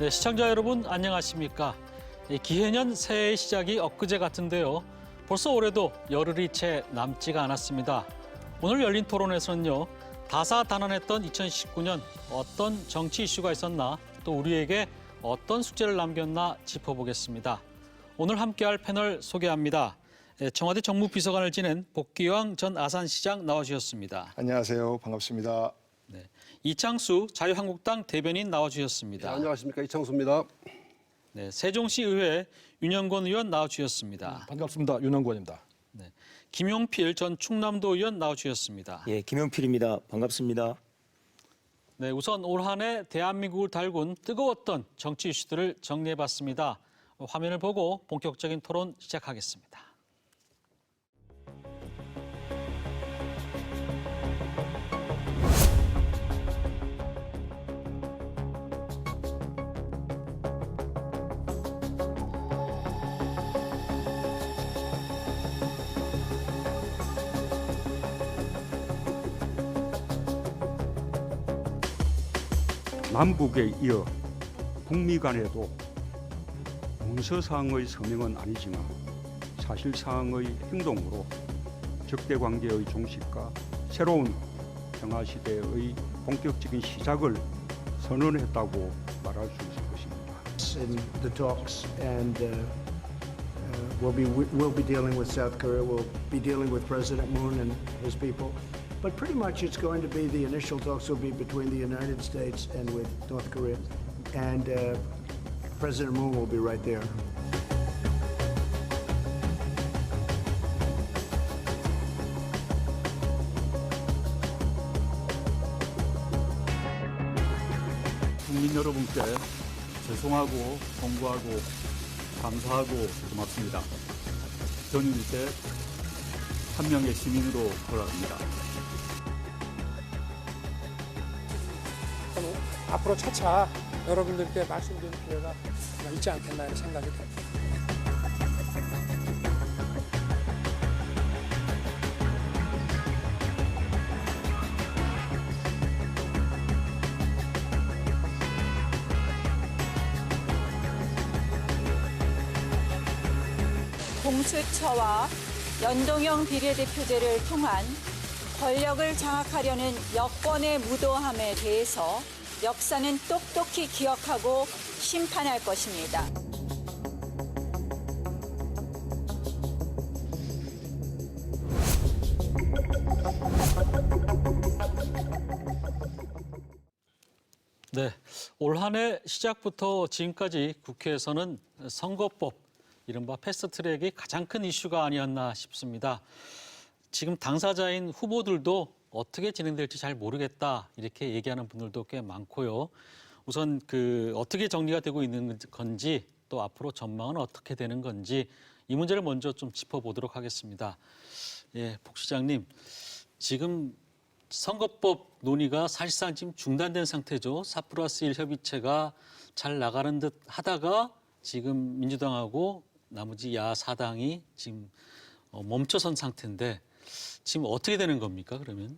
네, 시청자 여러분 안녕하십니까? 기해년 새해의 시작이 엊그제 같은데요. 벌써 올해도 열흘이 채 남지가 않았습니다. 오늘 열린 토론에서는요. 다사다난했던 2019년 어떤 정치 이슈가 있었나 또 우리에게 어떤 숙제를 남겼나 짚어보겠습니다. 오늘 함께할 패널 소개합니다. 청와대 정무비서관을 지낸 복귀왕 전 아산시장 나와주셨습니다. 안녕하세요. 반갑습니다. 네, 이창수 자유한국당 대변인 나와주셨습니다. 네, 안녕하십니까. 이창수입니다. 네, 세종시 의회 윤영권 의원 나와주셨습니다. 반갑습니다. 윤영권입니다. 네, 김용필 전 충남도 의원 나와주셨습니다. 예, 김용필입니다. 반갑습니다. 네, 우선 올 한 해 대한민국을 달군 뜨거웠던 정치 이슈들을 정리해봤습니다. 화면을 보고 본격적인 토론 시작하겠습니다. 남북에 이어 북미 간에도 문서상의 서명은 아니지만 사실상의 행동으로 적대관계의 종식과 새로운 평화시대의 본격적인 시작을 선언했다고 말할 수 있을 것입니다. In the talks, and we'll be dealing with South Korea. We'll be dealing with President Moon and his people. But pretty much, it's going to be the initial talks will be between the United States and with North Korea, and President Moon will be right there. 국민 여러분께 죄송하고 송구하고 감사하고 고맙습니다. 저는 이제 한 명의 시민으로 돌아갑니다. 앞으로 차차 여러분들께 말씀드릴 기회가 있지 않겠나 하는 생각이 듭니다. 공수처와 연동형 비례대표제를 통한 권력을 장악하려는 여권의 무도함에 대해서 역사는 똑똑히 기억하고 심판할 것입니다. 네, 올 한 해 시작부터 지금까지 국회에서는 선거법, 이른바 패스트트랙이 가장 큰 이슈가 아니었나 싶습니다. 지금 당사자인 후보들도 어떻게 진행될지 잘 모르겠다 이렇게 얘기하는 분들도 꽤 많고요. 우선 어떻게 정리가 되고 있는 건지 또 앞으로 전망은 어떻게 되는 건지 이 문제를 먼저 좀 짚어보도록 하겠습니다. 예, 복 시장님, 지금 선거법 논의가 사실상 지금 중단된 상태죠. 4+1 협의체가 잘 나가는 듯 하다가 지금 민주당하고 나머지 야사당이 지금 멈춰선 상태인데 지금 어떻게 되는 겁니까, 그러면?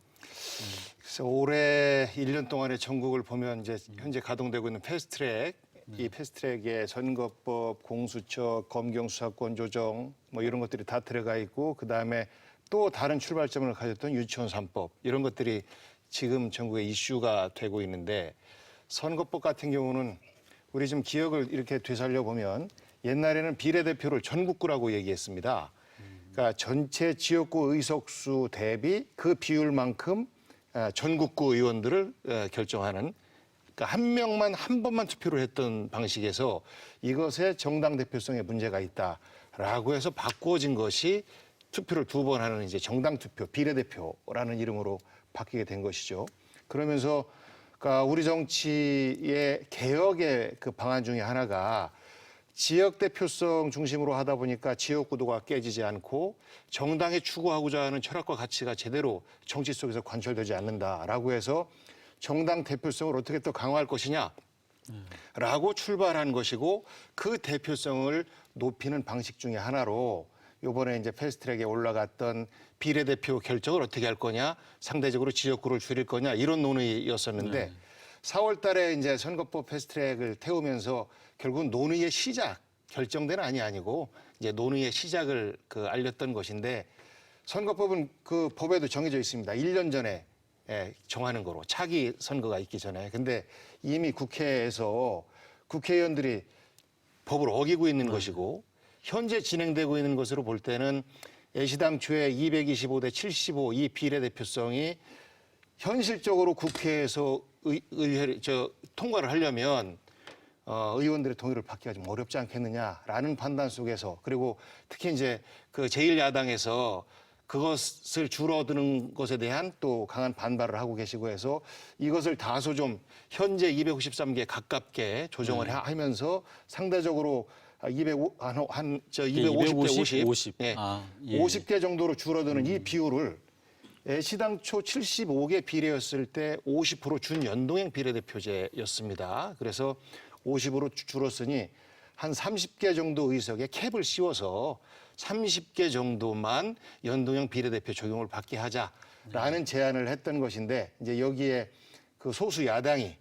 그래서 올해 1년 동안의 전국을 보면 이제 현재 가동되고 있는 패스트트랙, 이 패스트트랙에 선거법, 공수처, 검경수사권 조정 뭐 이런 것들이 다 들어가 있고 그다음에 또 다른 출발점을 가졌던 유치원 3법 이런 것들이 지금 전국에 이슈가 되고 있는데 선거법 같은 경우는 우리 지금 기억을 이렇게 되살려 보면 옛날에는 비례대표를 전국구라고 얘기했습니다. 그러니까 전체 지역구 의석수 대비 그 비율만큼 전국구 의원들을 결정하는, 그러니까 한 명만 한 번만 투표를 했던 방식에서 이것에 정당 대표성에 문제가 있다라고 해서 바꾸어진 것이 투표를 2번 하는 이제 정당 투표, 비례대표라는 이름으로 바뀌게 된 것이죠. 그러면서 그러니까 우리 정치의 개혁의 그 방안 중에 하나가 지역 대표성 중심으로 하다 보니까 지역 구도가 깨지지 않고 정당이 추구하고자 하는 철학과 가치가 제대로 정치 속에서 관철되지 않는다라고 해서 정당 대표성을 어떻게 또 강화할 것이냐라고 출발한 것이고 그 대표성을 높이는 방식 중에 하나로 이번에 이제 패스트트랙에 올라갔던 비례대표 결정을 어떻게 할 거냐, 상대적으로 지역구를 줄일 거냐 이런 논의였었는데 4월 달에 이제 선거법 패스트트랙을 태우면서 결국 논의의 시작, 결정된 안이 아니고 이제 논의의 시작을 알렸던 것인데 선거법은 그 법에도 정해져 있습니다. 1년 전에 정하는 거로 차기 선거가 있기 전에. 근데 이미 국회에서 국회의원들이 법을 어기고 있는 것이고 현재 진행되고 있는 것으로 볼 때는 애시당초에 225대 75 이 비례대표성이 현실적으로 국회에서 통과를 하려면 의원들의 동의를 받기가 좀 어렵지 않겠느냐라는 판단 속에서 그리고 특히 이제 그 제1야당에서 그것을 줄어드는 것에 대한 또 강한 반발을 하고 계시고 해서 이것을 다소 좀 현재 253개 가깝게 조정을 하면서 상대적으로 250대 50, 예. 50개 정도로 줄어드는 이 비율을 시당초 75개 비례였을 때 50% 준연동형 비례대표제였습니다. 그래서 50으로 줄었으니 한 30개 정도 의석에 캡을 씌워서 30개 정도만 연동형 비례대표 적용을 받게 하자라는 제안을 했던 것인데 이제 여기에 그 소수 야당이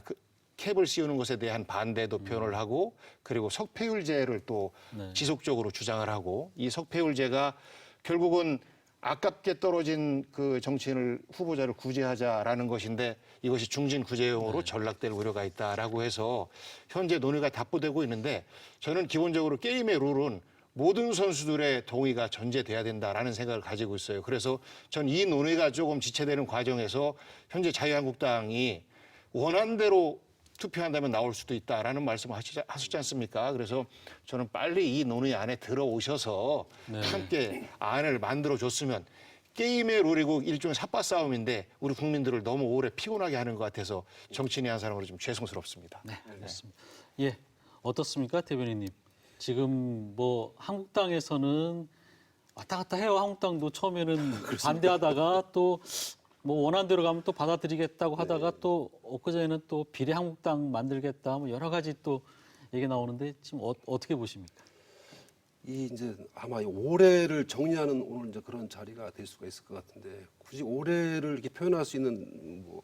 그 캡을 씌우는 것에 대한 반대도 표현을 하고 그리고 석패율제를 또 지속적으로 주장을 하고 이 석패율제가 결국은 아깝게 떨어진 그 정치인을 후보자를 구제하자라는 것인데 이것이 중진 구제용으로 전락될 우려가 있다라고 해서 현재 논의가 답보되고 있는데 저는 기본적으로 게임의 룰은 모든 선수들의 동의가 전제돼야 된다라는 생각을 가지고 있어요. 그래서 전 이 논의가 조금 지체되는 과정에서 현재 자유한국당이 원안대로 투표한다면 나올 수도 있다라는 말씀을 하시지 않습니까? 그래서 저는 빨리 이 논의 안에 들어오셔서 함께 안을 만들어줬으면 게임의 룰이고 일종의 삿바 싸움인데 우리 국민들을 너무 오래 피곤하게 하는 것 같아서 정치인의 한 사람으로 좀 죄송스럽습니다. 네, 알겠습니다. 예, 어떻습니까, 대변인님? 지금 뭐 한국당에서는 왔다 갔다 해요. 한국당도 처음에는 반대하다가 또 뭐 원안대로 가면 또 받아들이겠다고 하다가 또 엊그제는 또 비례 한국당 만들겠다 뭐 여러 가지 또 얘기 나오는데 지금 어떻게 보십니까? 이 이제 아마 올해를 정리하는 오늘 이제 그런 자리가 될 수가 있을 것 같은데 굳이 올해를 이렇게 표현할 수 있는 뭐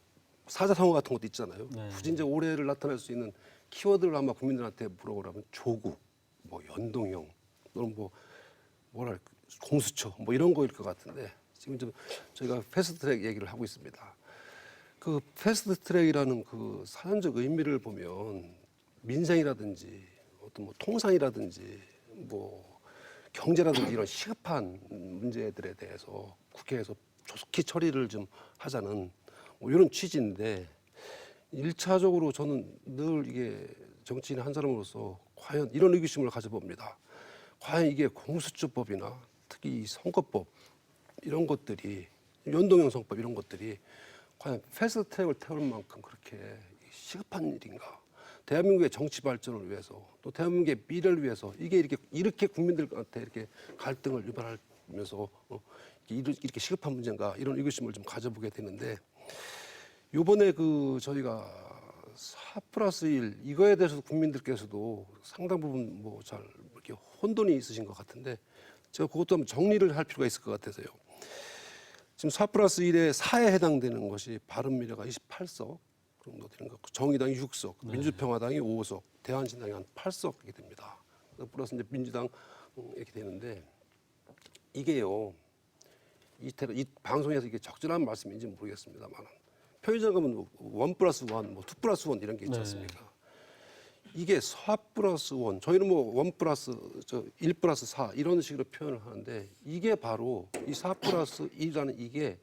사자성어 같은 것도 있잖아요. 굳이 이제 올해를 나타낼 수 있는 키워드를 아마 국민들한테 물어보라면 조국, 뭐 연동형, 또는 뭐 뭐랄까 공수처 뭐 이런 거일 것 같은데. 지금 좀 저희가 패스트트랙 얘기를 하고 있습니다. 그 패스트트랙이라는 그 사전적 의미를 보면 민생이라든지 어떤 뭐 통상이라든지 뭐 경제라든지 이런 시급한 문제들에 대해서 국회에서 조속히 처리를 좀 하자는 뭐 이런 취지인데 1차적으로 저는 늘 이게 정치인 한 사람으로서 과연 이런 의구심을 가져봅니다. 과연 이게 공수처법이나 특히 이 선거법 이런 것들이 연동형 선거법 이런 것들이 과연 패스트트랙을 태울 만큼 그렇게 시급한 일인가? 대한민국의 정치 발전을 위해서 또 대한민국의 미래를 위해서 이게 이렇게 국민들한테 이렇게 갈등을 유발하면서 이렇게 시급한 문제인가 이런 의구심을 좀 가져보게 되는데 이번에 그 저희가 4+1 이거에 대해서 국민들께서도 상당 부분 뭐 잘 이렇게 혼돈이 있으신 것 같은데 제가 그것도 한번 정리를 할 필요가 있을 것 같아서요. 지금 4+1에 4에 해당되는 것이 바른미래가 28석 정도 되는 것, 정의당이 6석, 민주평화당이 5석, 대한신당이 한 8석 이렇게 됩니다. 플러스 이제 민주당 이렇게 되는데 이게요. 이 방송에서 이게 적절한 말씀인지 모르겠습니다만 편의점 가면 1+1, 뭐 2+1 이런 게 있지 않습니까? 이게 4+1, 저희는 뭐 1+4 이런 식으로 표현을 하는데 이게 바로 이 4+1이라는 이게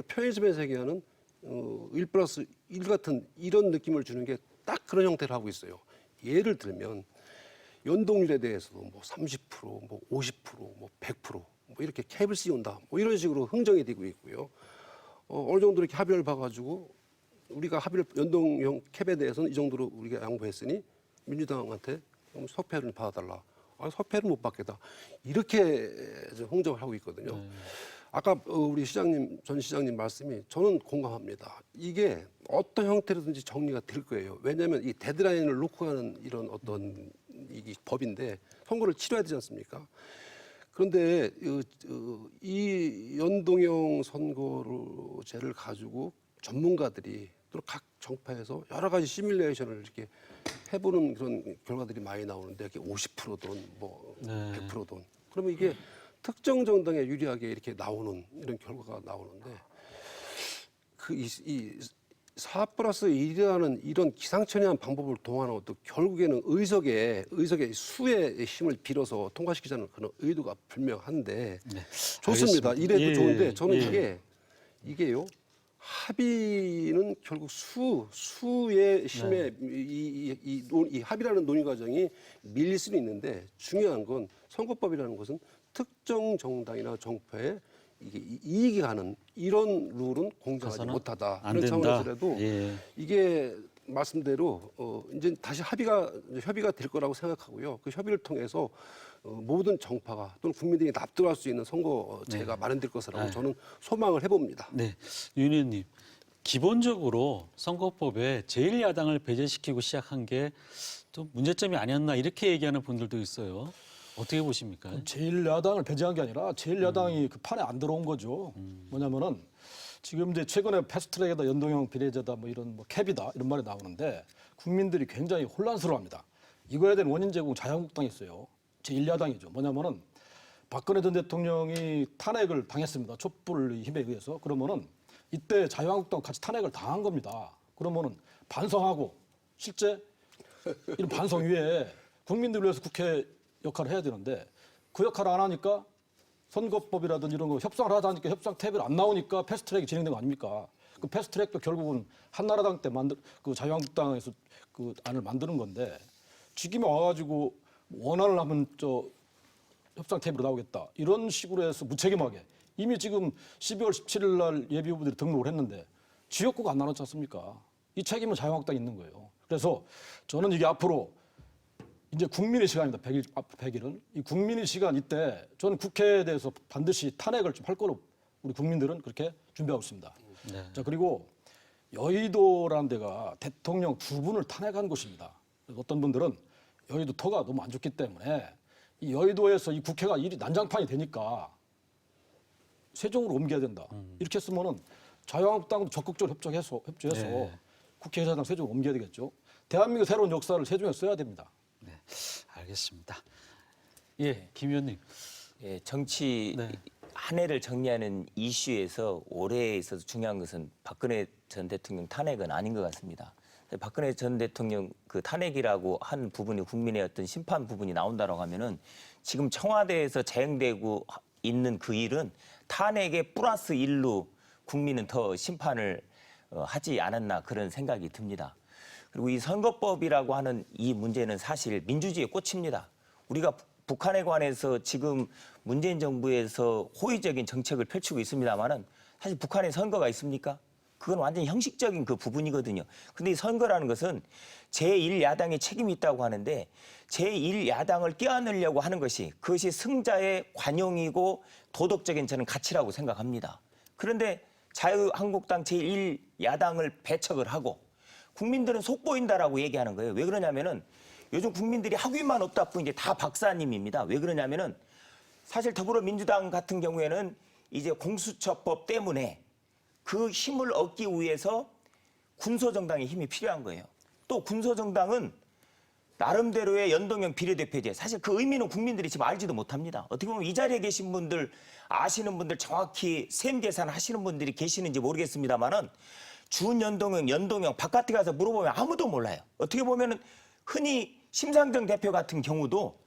편의점에서 얘기하는 1+1 같은 이런 느낌을 주는 게 딱 그런 형태를 하고 있어요. 예를 들면 연동률에 대해서도 뭐 30%, 뭐 50%, 뭐 100%, 뭐 이렇게 캡을 씌운다. 뭐 이런 식으로 흥정이 되고 있고요. 어느 정도 이렇게 합의를 봐가지고 우리가 합의를 연동형 캡에 대해서는 이 정도로 우리가 양보했으니 민주당한테 석패를 받아달라. 석패를 못 받겠다. 이렇게 흥정을 하고 있거든요. 아까 우리 전 시장님 말씀이 저는 공감합니다. 이게 어떤 형태로든지 정리가 될 거예요. 왜냐하면 이 데드라인을 놓고 하는 이런 어떤 이 법인데 선거를 치러야 되지 않습니까? 그런데 이 연동형 선거제를 가지고 전문가들이 또는 각 정파에서 여러 가지 시뮬레이션을 이렇게 해보는 그런 결과들이 많이 나오는데 이게 50%든 뭐 100%든 그러면 이게 특정 정당에 유리하게 이렇게 나오는 이런 결과가 나오는데 이 4+1이라는 이런 기상천외한 방법을 동원하는 것도 결국에는 의석의 수의 힘을 빌어서 통과시키자는 그런 의도가 분명한데 좋습니다. 알겠습니다. 이래도 예, 좋은데 저는 예. 이게요. 합의는 결국 수의 힘에 이 합의라는 논의 과정이 밀릴 수는 있는데 중요한 건 선거법이라는 것은 특정 정당이나 정파에 이게 이익이 가는 이런 룰은 공정하지 가서는 못하다. 안 이런 된다. 차원에서라도 예. 이게 말씀대로 이제 다시 협의가 될 거라고 생각하고요. 그 협의를 통해서 모든 정파가 또는 국민들이 납득할 수 있는 선거제가 마련될 것이라고 저는 소망을 해봅니다. 네, 윤 의원님. 기본적으로 선거법에 제1야당을 배제시키고 시작한 게 좀 문제점이 아니었나 이렇게 얘기하는 분들도 있어요. 어떻게 보십니까? 제1야당을 배제한 게 아니라 제1야당이 그 판에 안 들어온 거죠. 뭐냐면은 지금 이제 최근에 패스트트랙에다 연동형 비례제다 뭐 이런 뭐 캡이다 이런 말이 나오는데 국민들이 굉장히 혼란스러워합니다. 이거에 대한 원인 제공 자유한국당이 있어요. 제1야당이죠. 뭐냐면은 박근혜 전 대통령이 탄핵을 당했습니다. 촛불 힘에 의해서. 그러면은 이때 자유한국당 같이 탄핵을 당한 겁니다. 그러면은 반성하고 실제 이런 반성 위에 국민들을 위해서 국회 역할을 해야 되는데 그 역할을 안 하니까 선거법이라든지 이런 거 협상을 하자니까 협상 탭이 안 나오니까 패스트트랙이 진행된 거 아닙니까? 그 패스트트랙도 결국은 한나라당 때 그 자유한국당에서 그 안을 만드는 건데 지금에 와가지고 원안을 하면 협상 탭으로 나오겠다 이런 식으로 해서 무책임하게 이미 지금 12월 17일 날 예비 후보들이 등록을 했는데 지역구가 안 나눴지 않습니까? 이 책임은 자유한국당이 있는 거예요. 그래서 저는 이게 앞으로 이제 국민의 시간입니다. 100일은. 이 국민의 시간 이때 저는 국회에 대해서 반드시 탄핵을 좀 할 거로 우리 국민들은 그렇게 준비하고 있습니다. 네. 자, 그리고 여의도라는 데가 대통령 2분을 탄핵한 곳입니다. 어떤 분들은 여의도 터가 너무 안 좋기 때문에 이 여의도에서 이 국회가 일이 난장판이 되니까 세종으로 옮겨야 된다. 이렇게 했으면은 자유한국당도 적극적으로 협조해서 네. 국회의사당 세종으로 옮겨야 되겠죠. 대한민국 새로운 역사를 세종에 써야 됩니다. 네, 알겠습니다. 예, 김 의원님. 예, 정치 네. 한 해를 정리하는 이슈에서 올해에 있어서 중요한 것은 박근혜 전 대통령 탄핵은 아닌 것 같습니다. 박근혜 전 대통령 그 탄핵이라고 한 부분이 국민의 어떤 심판 부분이 나온다고 하면은 지금 청와대에서 자행되고 있는 그 일은 탄핵의 플러스 1로 국민은 더 심판을 하지 않았나 그런 생각이 듭니다. 그리고 이 선거법이라고 하는 이 문제는 사실 민주주의의 꽃입니다. 우리가 북한에 관해서 지금 문재인 정부에서 호의적인 정책을 펼치고 있습니다만은 사실 북한에 선거가 있습니까? 그건 완전히 형식적인 그 부분이거든요. 근데 이 선거라는 것은 제1야당의 책임이 있다고 하는데 제1야당을 껴안으려고 하는 것이 그것이 승자의 관용이고 도덕적인 저는 가치라고 생각합니다. 그런데 자유한국당 제1야당을 배척을 하고 국민들은 속보인다라고 얘기하는 거예요. 왜 그러냐면은 요즘 국민들이 학위만 없다 뿐 이제 다 박사님입니다. 왜 그러냐면은 사실 더불어민주당 같은 경우에는 이제 공수처법 때문에 그 힘을 얻기 위해서 군소정당의 힘이 필요한 거예요. 또 군소정당은 나름대로의 연동형 비례대표제. 사실 그 의미는 국민들이 지금 알지도 못합니다. 어떻게 보면 이 자리에 계신 분들 아시는 분들 정확히 셈 계산하시는 분들이 계시는지 모르겠습니다만은 준연동형, 바깥에 가서 물어보면 아무도 몰라요. 어떻게 보면은 흔히 심상정 대표 같은 경우도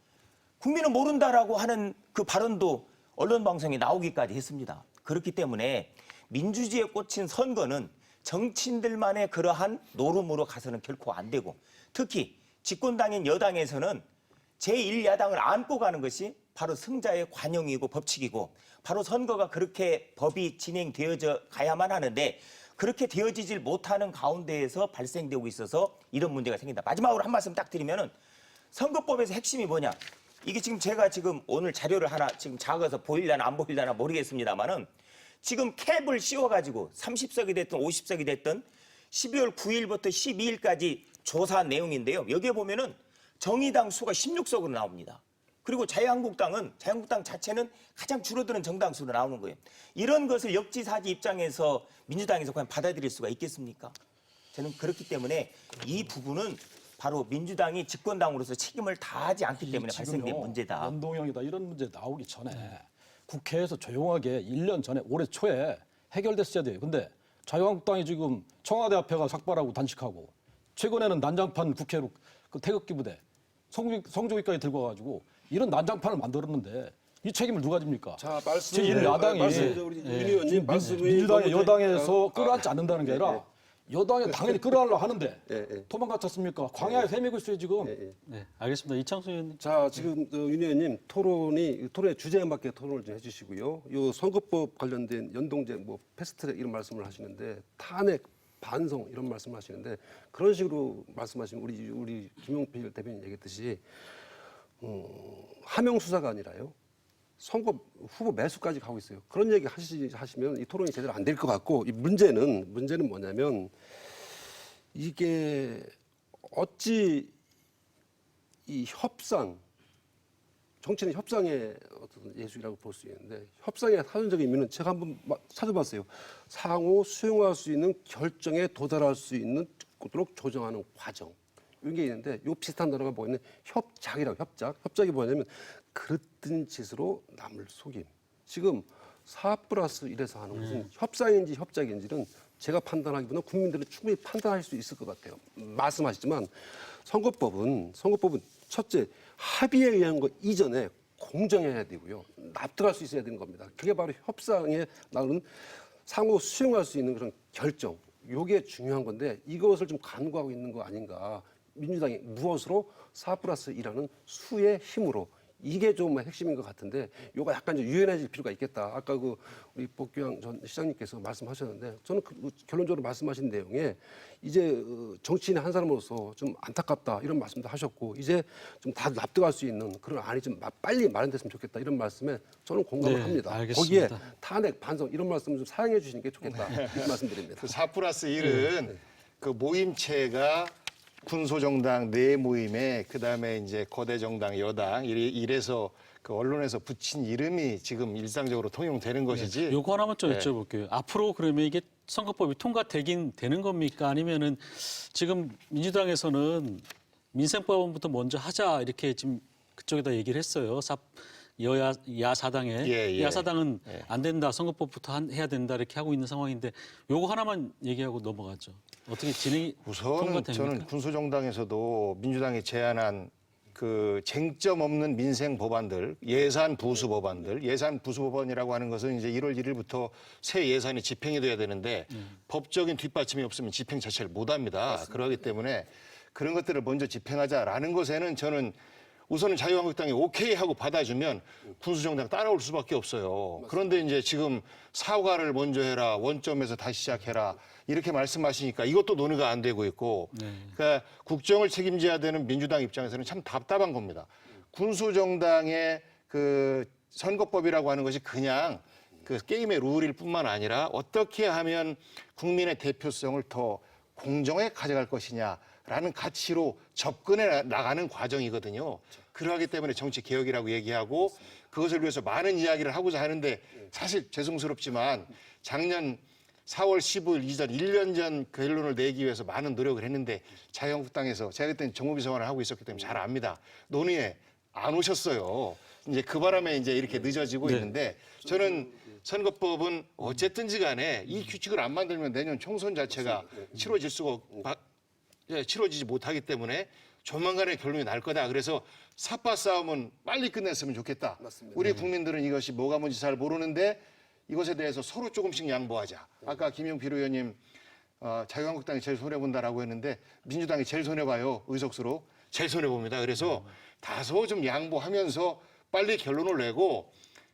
국민은 모른다라고 하는 그 발언도 언론 방송에 나오기까지 했습니다. 그렇기 때문에 민주주의에 꽂힌 선거는 정치인들만의 그러한 노름으로 가서는 결코 안 되고 특히 집권당인 여당에서는 제1야당을 안고 가는 것이 바로 승자의 관용이고 법칙이고 바로 선거가 그렇게 법이 진행되어져 가야만 하는데 그렇게 되어지질 못하는 가운데에서 발생되고 있어서 이런 문제가 생긴다. 마지막으로 한 말씀 딱 드리면은 선거법에서 핵심이 뭐냐? 이게 지금 제가 지금 오늘 자료를 하나 지금 작아서 보일려나 안 보일려나 모르겠습니다만은 지금 캡을 씌워가지고 30석이 됐든 50석이 됐든 12월 9일부터 12일까지 조사한 내용인데요. 여기에 보면은 정의당 수가 16석으로 나옵니다. 그리고 자유한국당 자체는 가장 줄어드는 정당 수로 나오는 거예요. 이런 것을 역지사지 입장에서 민주당에서 그냥 받아들일 수가 있겠습니까? 저는 그렇기 때문에 이 부분은 바로 민주당이 집권당으로서 책임을 다하지 않기 때문에 발생된 지금요, 문제다. 연동형이다 이런 문제 나오기 전에 국회에서 조용하게 1년 전에 올해 초에 해결됐어야 돼요. 근데 자유한국당이 지금 청와대 앞에 가 삭발하고 단식하고 최근에는 난장판 국회로 그 태극기 부대 성조기까지 들고 와가지고 이런 난장판을 만들었는데 이 책임을 누가 집니까? 자, 말씀 제1야당이 우리 윤 의원님 말씀이 민주당이 너무 여당에서 끌어안지 않는다는 게 아니라 여당이 당연히 끌어안으려고 하는데 예. 도망갔었습니까? 광야에 헤매고 있어요 지금. 네, 알겠습니다. 이창수 의원님. 자, 지금 윤 의원님 토론의 주제에 맞게 토론을 좀 해주시고요. 요 선거법 관련된 연동제, 뭐 패스트트랙 이런 말씀을 하시는데 탄핵, 반성 이런 말씀을 하시는데 그런 식으로 말씀하시면 우리 김용필 대변인 얘기했듯이 하명 수사가 아니라요. 선거 후보 매수까지 가고 있어요. 그런 얘기 하시면 이 토론이 제대로 안 될 것 같고 이 문제는 뭐냐면 이게 어찌 이 협상 정치는 협상의 어떤 예술이라고 볼 수 있는데 협상의 사전적인 의미는 제가 한번 찾아봤어요. 상호 수용할 수 있는 결정에 도달할 수 있는 도록 조정하는 과정. 이게 있는데 요 비슷한 단어가 뭐가 있는 협작이라고 협작이 뭐냐면 그릇된 짓으로 남을 속임. 지금 4+1에서 하는 것은 협상인지 협작인지는 제가 판단하기보다는 국민들은 충분히 판단할 수 있을 것 같아요. 말씀하시지만 선거법은 첫째 합의에 의한 것 이전에 공정해야 되고요. 납득할 수 있어야 되는 겁니다. 그게 바로 협상에 나오는 상호 수용할 수 있는 그런 결정. 이게 중요한 건데 이것을 좀 간과하고 있는 거 아닌가. 민주당이 무엇으로 4+1라는 수의 힘으로 이게 좀 핵심인 것 같은데 요거 약간 좀 유연해질 필요가 있겠다. 아까 그 우리 복규영 전 시장님께서 말씀하셨는데 저는 결론적으로 말씀하신 내용에 이제 정치인의 한 사람으로서 좀 안타깝다 이런 말씀도 하셨고 이제 좀 다 납득할 수 있는 그런 안이 좀 빨리 마련됐으면 좋겠다 이런 말씀에 저는 공감을 합니다. 알겠습니다. 거기에 탄핵, 반성 이런 말씀을 좀 사용해 주시는 게 좋겠다 이런 말씀드립니다. 그 4+1은 그 모임체가 군소정당 네 모임에 그다음에 이제 거대 정당 여당 이래서 그 언론에서 붙인 이름이 지금 일상적으로 통용되는 것이지. 요거 하나만 좀 여쭤볼게요. 앞으로 그러면 이게 선거법이 통과되긴 되는 겁니까? 아니면은 지금 민주당에서는 민생법원부터 먼저 하자 이렇게 지금 그쪽에다 얘기를 했어요. 야사당에 야사당은 안 된다. 선거법부터 해야 된다 이렇게 하고 있는 상황인데 요거 하나만 얘기하고 넘어가죠. 어떻게 진행이 우선은 통과됩니까? 저는 군소정당에서도 민주당이 제안한 그 쟁점 없는 민생 법안들, 예산 부수 법안들, 예산 부수 법안이라고 하는 것은 이제 1월 1일부터 새 예산이 집행이 돼야 되는데 법적인 뒷받침이 없으면 집행 자체를 못 합니다. 맞습니다. 그렇기 때문에 그런 것들을 먼저 집행하자라는 것에는 저는 우선은 자유한국당이 오케이 하고 받아주면 군수정당 따라올 수밖에 없어요. 그런데 이제 지금 사과를 먼저 해라, 원점에서 다시 시작해라 이렇게 말씀하시니까 이것도 논의가 안 되고 있고 그러니까 국정을 책임져야 되는 민주당 입장에서는 참 답답한 겁니다. 군수정당의 그 선거법이라고 하는 것이 그냥 그 게임의 룰일 뿐만 아니라 어떻게 하면 국민의 대표성을 더 공정하게 가져갈 것이냐라는 가치로 접근해 나가는 과정이거든요. 그러하기 때문에 정치 개혁이라고 얘기하고 그것을 위해서 많은 이야기를 하고자 하는데 사실 죄송스럽지만 작년 4월 15일 이전 1년 전 결론을 내기 위해서 많은 노력을 했는데 자유한국당에서 제가 그때는 정무비서관을 하고 있었기 때문에 잘 압니다. 논의에 안 오셨어요. 이제 그 바람에 이제 이렇게 늦어지고 있는데 저는 선거법은 어쨌든지 간에 이 규칙을 안 만들면 내년 총선 자체가 치러지지 못하기 때문에 조만간에 결론이 날 거다. 그래서 삿바 싸움은 빨리 끝냈으면 좋겠다. 맞습니다. 우리 국민들은 이것이 뭐가 뭔지 잘 모르는데 이것에 대해서 서로 조금씩 양보하자. 아까 김용필 의원님 자유한국당이 제일 손해본다라고 했는데 민주당이 제일 손해봐요. 의석수로. 제일 손해봅니다. 그래서 다소 좀 양보하면서 빨리 결론을 내고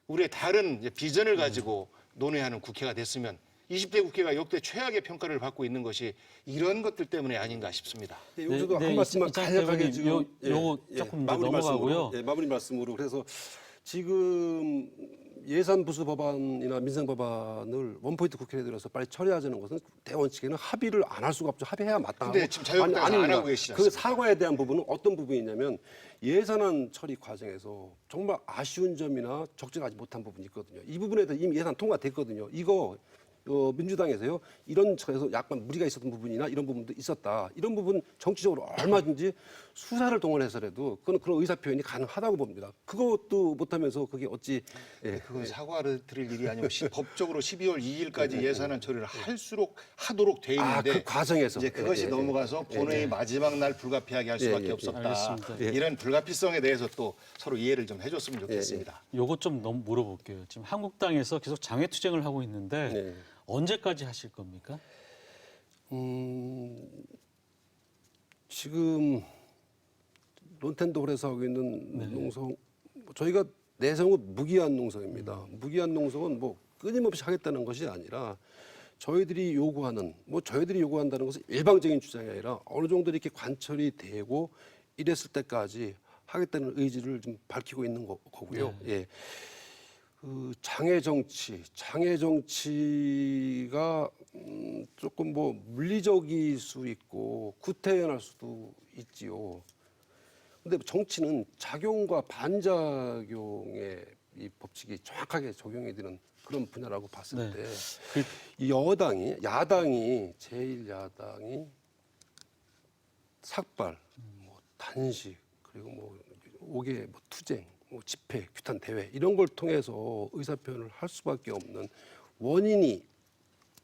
우리의 다른 이제 비전을 가지고 논의하는 국회가 됐으면 20대 국회가 역대 최악의 평가를 받고 있는 것이 이런 것들 때문에 아닌가 싶습니다. 여기서도 한 말씀만 간략하게 지금 요거 조금 넘어가고요. 마무리 말씀으로 그래서 지금 예산 부수 법안이나 민생 법안을 원포인트 국회에 들어서 빨리 처리하자는 것은 대원칙에는 합의를 안 할 수가 없죠. 합의해야 마땅하고. 근데 지금 자유한국당은 안 하고 계시지 그 사과에 대한 부분은 어떤 부분이냐면 예산안 처리 과정에서 정말 아쉬운 점이나 적절하지 못한 부분이 있거든요. 이 부분에 대해서 이미 예산 통과됐거든요. 이거 민주당에서요 이런 저에서 약간 무리가 있었던 부분이나 이런 부분도 있었다. 이런 부분 정치적으로 얼마든지 수사를 동원해서라도 그런 의사 표현이 가능하다고 봅니다. 그것도 못하면서 그게 어찌 그건 사과를 드릴 일이 아니고 법적으로 12월 2일까지 예산안 처리를 하도록 돼 있는데 그 과정에서 이제 그것이 넘어가서 본회의 마지막 날 불가피하게 할 수밖에 없었다. 알겠습니다. 이런 불가피성에 대해서 또 서로 이해를 좀 해줬으면 좋겠습니다. 요거 좀 너무 물어볼게요. 지금 한국당에서 계속 장외투쟁을 하고 있는데 언제까지 하실 겁니까? 지금 론텐도홀에서 하고 있는 농성 저희가 내성은 무기한 농성입니다. 무기한 농성은 뭐 끊임없이 하겠다는 것이 아니라 저희들이 요구한다는 것은 일방적인 주장이 아니라 어느 정도 이렇게 관철이 되고 이랬을 때까지 하겠다는 의지를 좀 밝히고 있는 거고요. 예. 그 장애 정치가 조금 뭐 물리적일 수 있고 구태연할 수도 있지요. 근데 정치는 작용과 반작용의 이 법칙이 정확하게 적용이 되는 그런 분야라고 봤을 때 이 야당이 제1야당이 삭발, 뭐 단식 그리고 뭐 5개 뭐 투쟁, 뭐 집회, 규탄 대회 이런 걸 통해서 의사 표현을 할 수밖에 없는 원인이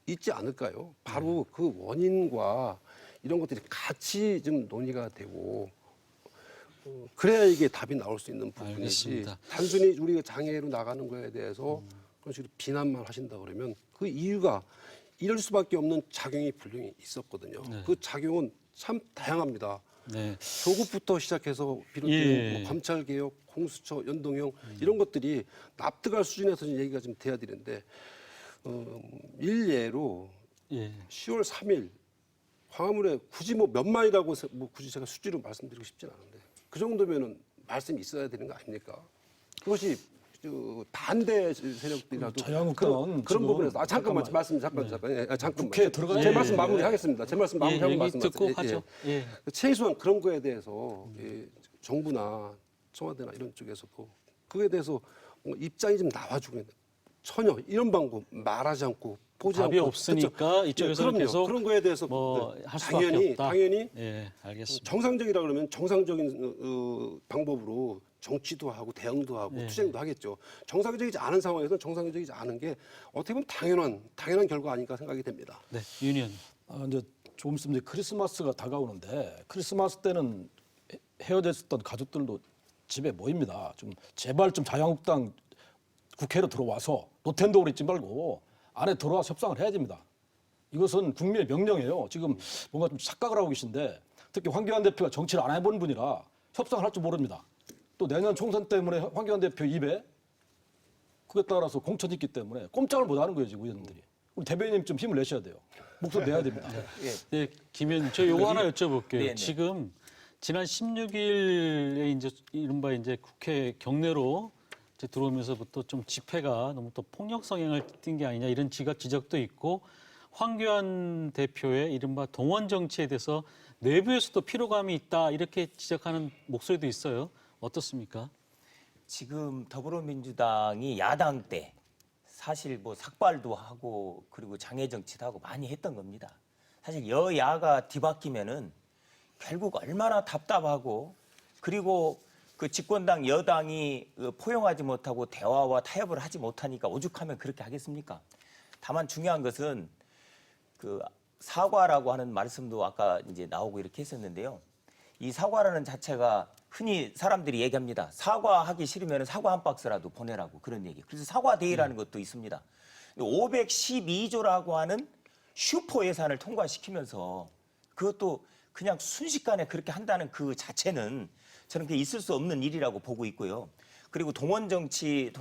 있지 않을까요? 바로 그 원인과 이런 것들이 같이 좀 논의가 되고 그래야 이게 답이 나올 수 있는 부분이지. 알겠습니다. 단순히 우리가 장애로 나가는 거에 대해서 그런 식으로 비난만 하신다 그러면 그 이유가 이럴 수밖에 없는 작용이 분명히 있었거든요. 그 작용은 참 다양합니다. 조국부터 시작해서 비롯된 뭐 검찰개혁, 공수처, 연동형 이런 것들이 납득할 수준에서 얘기가 좀 돼야 되는데 일례로 10월 3일 광화문에 굳이 뭐 몇만이라고 뭐 굳이 제가 수치로 말씀드리고 싶진 않은데 그 정도면은 말씀이 있어야 되는 거 아닙니까? 그것이 반대 세력들이라도 자유한국당은 그런 부분에서 잠깐만. 국회에 들어가야 제 말씀 마무리하겠습니다. 제 말씀 마무리하고 얘기 말씀하세요. 듣고 하죠. 최소한 그런 거에 대해서 정부나 청와대나 이런 쪽에서도 그에 대해서 뭔가 입장이 좀 나와주고 전혀 이런 방법 말하지 않고 보지 답이 않고 없으니까 그렇죠. 이쪽에서는 그럼요. 계속 그런 거에 대해서 할 수밖에 없다. 당연히 알겠습니다. 정상적이라 그러면 정상적인 방법으로 정치도 하고 대응도 하고 투쟁도 하겠죠. 정상적이지 않은 상황에서 정상적이지 않은 게 어떻게 보면 당연한 결과 아닐까 생각이 됩니다. 네, 윤희연. 이제 조금 있으면 이제 크리스마스가 다가오는데 크리스마스 때는 헤어졌던 가족들도 집에 모입니다. 좀 제발 좀 자유한국당 국회로 들어와서 노텐도홀 있지 말고 안에 들어와서 협상을 해야 됩니다. 이것은 국민의 명령이에요. 지금 뭔가 좀 착각을 하고 계신데 특히 황교안 대표가 정치를 안 해본 분이라 협상을 할 줄 모릅니다. 또 내년 총선 때문에 황교안 대표 입에 그에 따라서 공천이 있기 때문에 꼼짝을 못 하는 거예요, 지금 의원들이. 우리 대변인님 좀 힘을 내셔야 돼요. 목소리 내야 됩니다. 네, 김현, 저 요거 하나 여쭤볼게요. 네네. 지금 지난 16일에 이제 이른바 이제 국회 경내로 이제 들어오면서부터 좀 집회가 너무 또 폭력 성향을 띈 게 아니냐 이런 지적도 있고 황교안 대표의 이른바 동원 정치에 대해서 내부에서도 피로감이 있다 이렇게 지적하는 목소리도 있어요. 어떻습니까? 지금 더불어민주당이 야당 때 사실 뭐 삭발도 하고 그리고 장애 정치도 하고 많이 했던 겁니다. 사실 여야가 뒤바뀌면은 결국 얼마나 답답하고 그리고 그 집권당 여당이 포용하지 못하고 대화와 타협을 하지 못하니까 오죽하면 그렇게 하겠습니까? 다만 중요한 것은 그 사과라고 하는 말씀도 아까 이제 나오고 이렇게 했었는데요. 이 사과라는 자체가 흔히 사람들이 얘기합니다. 사과하기 싫으면 사과 한 박스라도 보내라고 그런 얘기. 그래서 사과데이라는 것도 있습니다. 512조라고 하는 슈퍼 예산을 통과시키면서 그것도 그냥 순식간에 그렇게 한다는 그 자체는 저는 그게 있을 수 없는 일이라고 보고 있고요. 그리고 동원 정치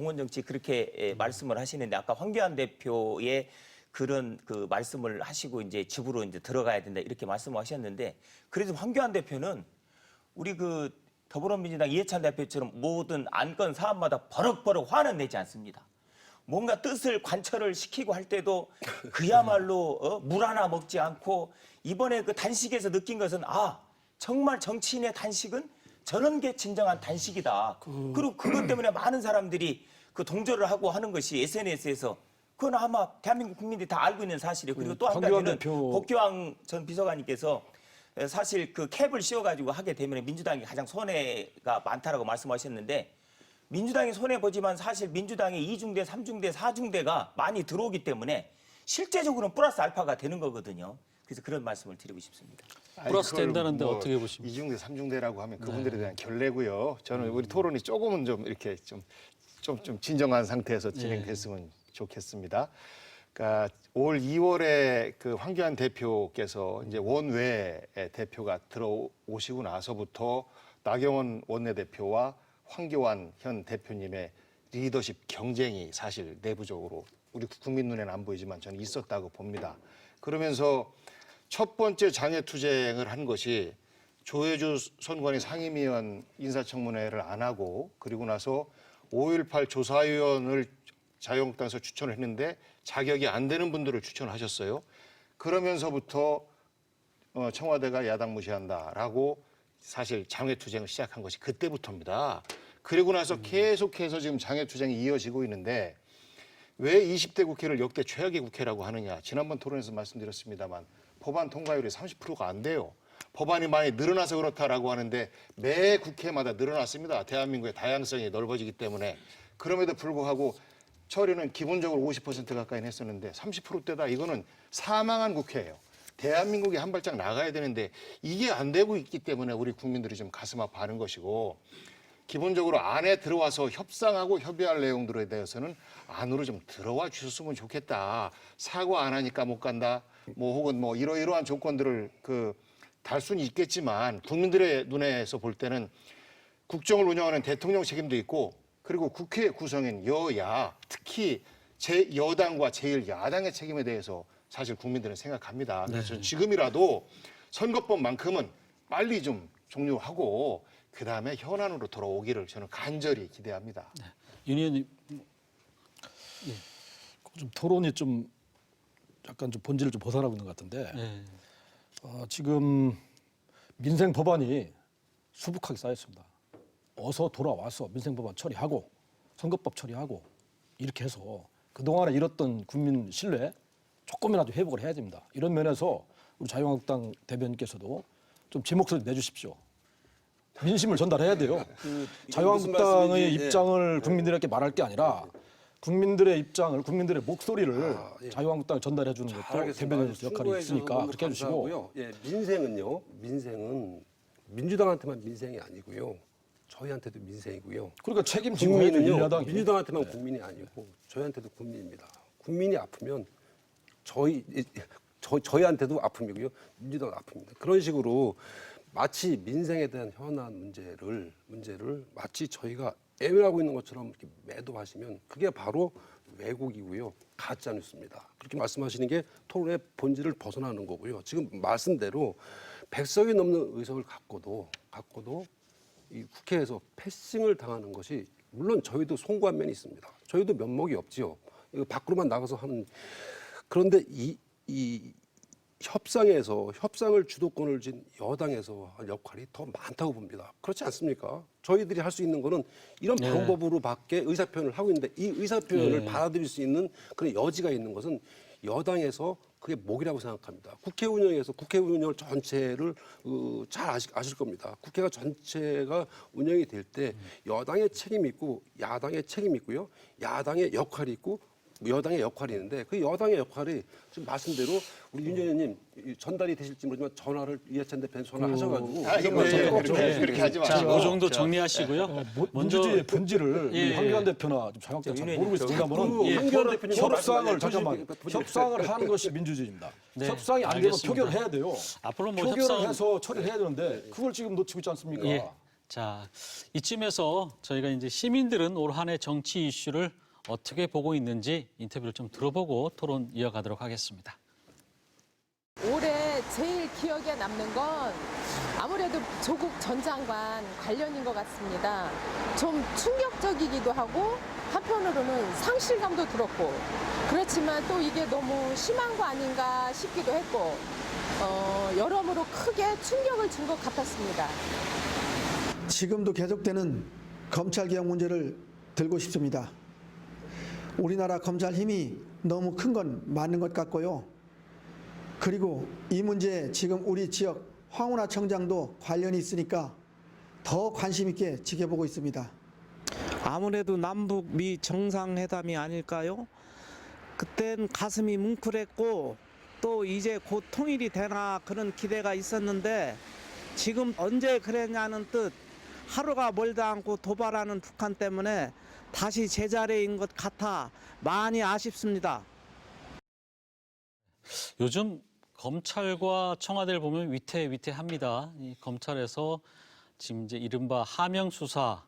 그렇게 말씀을 하시는데 아까 황교안 대표의 그런 그 말씀을 하시고 이제 집으로 이제 들어가야 된다 이렇게 말씀하셨는데 그래도 황교안 대표는 우리 그 더불어민주당 이해찬 대표처럼 모든 안건 사안마다 버럭버럭 화는 내지 않습니다. 뭔가 뜻을 관철을 시키고 할 때도 그야말로 물 하나 먹지 않고 이번에 그 단식에서 느낀 것은 정말 정치인의 단식은 저런 게 진정한 단식이다. 그리고 그것 때문에 많은 사람들이 그 동조를 하고 하는 것이 SNS에서 그건 아마 대한민국 국민들이 다 알고 있는 사실이에요. 그리고 또 한 황교안 가지는 대표. 복교왕 전 비서관님께서 사실 그 캡을 씌워가지고 하게 되면 민주당이 가장 손해가 많다라고 말씀하셨는데 민주당이 손해보지만 사실 민주당의 2중대, 3중대, 4중대가 많이 들어오기 때문에 실제적으로는 플러스 알파가 되는 거거든요. 그래서 그런 말씀을 드리고 싶습니다. 플러스 그걸 된다는데 어떻게 보십니까? 2중대, 3중대라고 하면 그분들에 대한 결례고요. 저는 우리 토론이 조금은 좀 이렇게 좀 진정한 상태에서 진행됐으면 좋겠습니다. 그러니까 올 2월에 그 황교안 대표께서 이제 원외 대표가 들어오시고 나서부터 나경원 원내대표와 황교안 현 대표님의 리더십 경쟁이 사실 내부적으로 우리 국민 눈에는 안 보이지만 저는 있었다고 봅니다. 그러면서 첫 번째 장외투쟁을 한 것이 조혜주 선관위 상임위원 인사청문회를 안 하고 그리고 나서 5.18 조사위원을 자유한국당에서 추천을 했는데 자격이 안 되는 분들을 추천하셨어요. 그러면서부터 청와대가 야당 무시한다라고 사실 장외투쟁을 시작한 것이 그때부터입니다. 그리고 나서 계속해서 지금 장외투쟁이 이어지고 있는데 왜 20대 국회를 역대 최악의 국회라고 하느냐. 지난번 토론에서 말씀드렸습니다만 법안 통과율이 30%가 안 돼요. 법안이 많이 늘어나서 그렇다라고 하는데 매 국회마다 늘어났습니다. 대한민국의 다양성이 넓어지기 때문에. 그럼에도 불구하고 처리는 기본적으로 50% 가까이 했었는데 30%대다. 이거는 사망한 국회예요. 대한민국이 한 발짝 나가야 되는데 이게 안 되고 있기 때문에 우리 국민들이 좀 가슴 아파하는 것이고 기본적으로 안에 들어와서 협상하고 협의할 내용들에 대해서는 안으로 좀 들어와 주셨으면 좋겠다. 사과 안 하니까 못 간다. 뭐 혹은 뭐 이러이러한 조건들을 달 수는 있겠지만 국민들의 눈에서 볼 때는 국정을 운영하는 대통령 책임도 있고 그리고 국회 구성인 여야 특히 여당과 제1야당의 책임에 대해서 사실 국민들은 생각합니다. 그래서 지금이라도 선거법만큼은 빨리 좀 종료하고 그다음에 현안으로 돌아오기를 저는 간절히 기대합니다. 윤 의원님. 좀 토론이 좀 약간 좀 본질을 좀 벗어나고 있는 것 같은데 지금 민생 법안이 수북하게 쌓였습니다. 어서 돌아와서 민생 법안 처리하고 선거법 처리하고 이렇게 해서 그동안에 잃었던 국민 신뢰 조금이라도 회복을 해야 됩니다. 이런 면에서 우리 자유한국당 대변인께서도 좀 제 목소리 내주십시오. 민심을 전달해야 돼요. 자유한국당의 입장을 국민들에게 말할 게 아니라 국민들의 입장을, 국민들의 목소리를 자유한국당에 전달해 주는 것도 대변인으로서 역할이 있으니까 그렇게 해주시고. 예, 민생은 민주당한테만 민생이 아니고요. 저희한테도 민생이고요. 그러니까 책임지고 해야죠. 국민은요. 민주당한테만 국민이 아니고 저희한테도 국민입니다. 국민이 아프면 저희한테도 아픔이고요. 민주당은 아픕니다. 그런 식으로 마치 민생에 대한 현안 문제를 마치 저희가 애매하고 있는 것처럼 이렇게 매도하시면 그게 바로 왜곡이고요. 가짜 뉴스입니다. 그렇게 말씀하시는 게 토론의 본질을 벗어나는 거고요. 지금 말씀대로 100석이 넘는 의석을 갖고도 이 국회에서 패싱을 당하는 것이 물론 저희도 송구한 면이 있습니다. 저희도 면목이 없지요. 이거 밖으로만 나가서 하는 그런데 이 협상을 주도권을 쥔 여당에서 할 역할이 더 많다고 봅니다. 그렇지 않습니까? 저희들이 할 수 있는 거는 이런 방법으로밖에 의사표현을 하고 있는데 이 의사표현을 받아들일 수 있는 그런 여지가 있는 것은 여당에서 그게 목이라고 생각합니다. 국회 운영을 전체를 잘 아실 겁니다. 국회가 전체가 운영이 될 때 여당의 책임이 있고 야당의 책임이 있고요. 야당의 역할이 있고 여당의 역할이 있는데 그 여당의 역할이 지금 말씀대로 우리 윤 의원님 전달이 되실지 모르지만 전화를 이해찬 대표님 전화하셔가지고 그렇게 하지 마시고. 자, 그 정도 정리하시고요. 민주주의의 본질을 황교안 대표나 자유한국당 잘 모르고 있어요. 왜냐하면 협상을 하는 것이 민주주의입니다. 협상이 안 되면 알겠습니다. 표결을 해야 돼요. 앞으로 뭐 표결을 협상 해서 처리를 해야 되는데 그걸 지금 놓치고 있지 않습니까? 예. 자, 이쯤에서 저희가 이제 시민들은 올 한 해 정치 이슈를 어떻게 보고 있는지 인터뷰를 좀 들어보고 토론 이어가도록 하겠습니다. 올해 제일 기억에 남는 건 아무래도 조국 전 장관 관련인 것 같습니다. 좀 충격적이기도 하고 한편으로는 상실감도 들었고 그렇지만 또 이게 너무 심한 거 아닌가 싶기도 했고 여러모로 크게 충격을 준 것 같았습니다. 지금도 계속되는 검찰개혁 문제를 들고 싶습니다. 우리나라 검찰 힘이 너무 큰 건 맞는 것 같고요. 그리고 이 문제에 지금 우리 지역 황운하 청장도 관련이 있으니까 더 관심 있게 지켜보고 있습니다. 아무래도 남북 미 정상회담이 아닐까요? 그땐 가슴이 뭉클했고 또 이제 곧 통일이 되나 그런 기대가 있었는데 지금 언제 그랬냐는 뜻 하루가 멀다 않고 도발하는 북한 때문에 다시 제자리인 것 같아 많이 아쉽습니다. 요즘 검찰과 청와대를 보면 위태위태합니다. 이 검찰에서 지금 이제 이른바 하명 수사,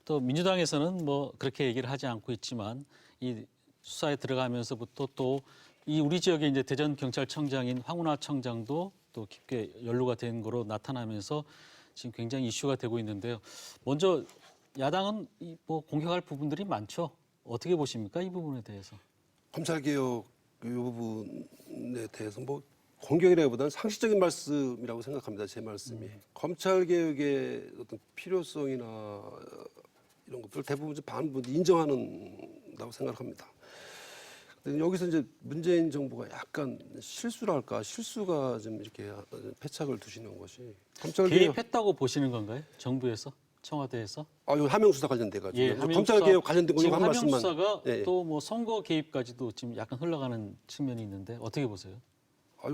또 민주당에서는 뭐 그렇게 얘기를 하지 않고 있지만 이 수사에 들어가면서부터 또 이 우리 지역의 이제 대전 경찰청장인 황운하 청장도 또 깊게 연루가 된 거로 나타나면서 지금 굉장히 이슈가 되고 있는데요. 먼저 야당은 뭐 공격할 부분들이 많죠. 어떻게 보십니까? 이 부분에 대해서. 검찰개혁 이 부분에 대해서 뭐 공격이라기보다는 상식적인 말씀이라고 생각합니다. 제 말씀이. 검찰개혁의 어떤 필요성이나 이런 것들 대부분 반분 인정하는다고 생각합니다. 근데 여기서 이제 문재인 정부가 약간 실수랄까 실수가 좀 이렇게 패착을 두시는 것이 검찰개혁 개입했다고 보시는 건가요? 정부에서? 청와대에서? 이 하명수사 관련돼 가지고 예, 검찰개혁 관련된 거 지금 한 말씀만. 하명수사가 예. 또 뭐 선거 개입까지도 지금 약간 흘러가는 측면이 있는데 어떻게 보세요?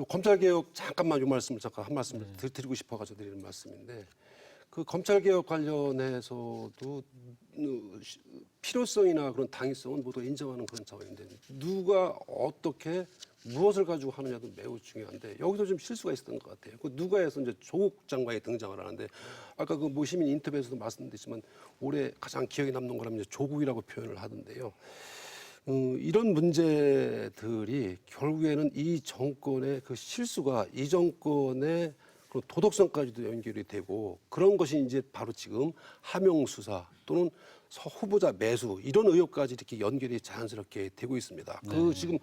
검찰개혁 잠깐만 이 말씀을 잠깐 한 말씀 드리고 싶어가지고 드리는 말씀인데 그 검찰개혁 관련해서도 필요성이나 그런 당위성은 모두 인정하는 그런 차원인데 누가 어떻게 무엇을 가지고 하느냐도 매우 중요한데 여기서 좀 실수가 있었던 것 같아요. 그 누가에서 이제 조국 장관이 등장을 하는데 아까 그 모시민 인터뷰에서도 말씀드렸지만 올해 가장 기억에 남는 거라면 이제 조국이라고 표현을 하던데요. 이런 문제들이 결국에는 이 정권의 그 실수가 이 정권의 그 도덕성까지도 연결이 되고 그런 것이 이제 바로 지금 하명 수사 또는 후보자 매수 이런 의혹까지 이렇게 연결이 자연스럽게 되고 있습니다. 그 지금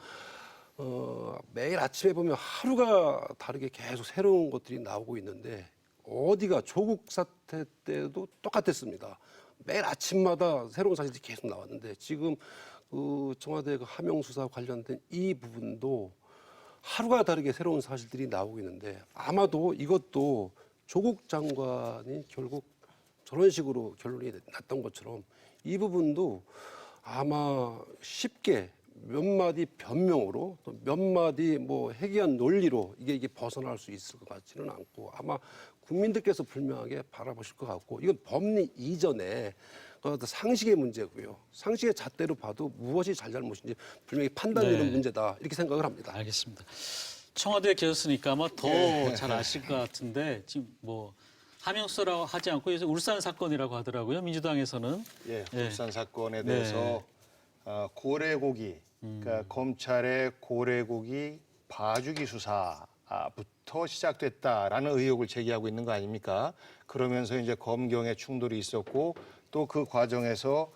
매일 아침에 보면 하루가 다르게 계속 새로운 것들이 나오고 있는데 어디가 조국 사태 때도 똑같았습니다. 매일 아침마다 새로운 사실이 계속 나왔는데 지금 그 청와대 그 하명 수사 관련된 이 부분도 하루가 다르게 새로운 사실들이 나오고 있는데 아마도 이것도 조국 장관이 결국 저런 식으로 결론이 났던 것처럼 이 부분도 아마 쉽게 몇 마디 변명으로 또 몇 마디 뭐 해괴한 논리로 이게 벗어날 수 있을 것 같지는 않고 아마 국민들께서 분명하게 바라보실 것 같고 이건 법리 이전에 상식의 문제고요. 상식의 잣대로 봐도 무엇이 잘잘못인지 분명히 판단되는 문제다 이렇게 생각을 합니다. 알겠습니다. 청와대에 계셨으니까 아마 더 잘 아실 것 같은데 지금 뭐 하명수라고 하지 않고 요새 울산 사건이라고 하더라고요. 민주당에서는. 예, 울산 사건에 대해서 고래고기, 그러니까 검찰의 고래고기 봐주기 수사부터 시작됐다라는 의혹을 제기하고 있는 거 아닙니까? 그러면서 이제 검경의 충돌이 있었고 또 그 과정에서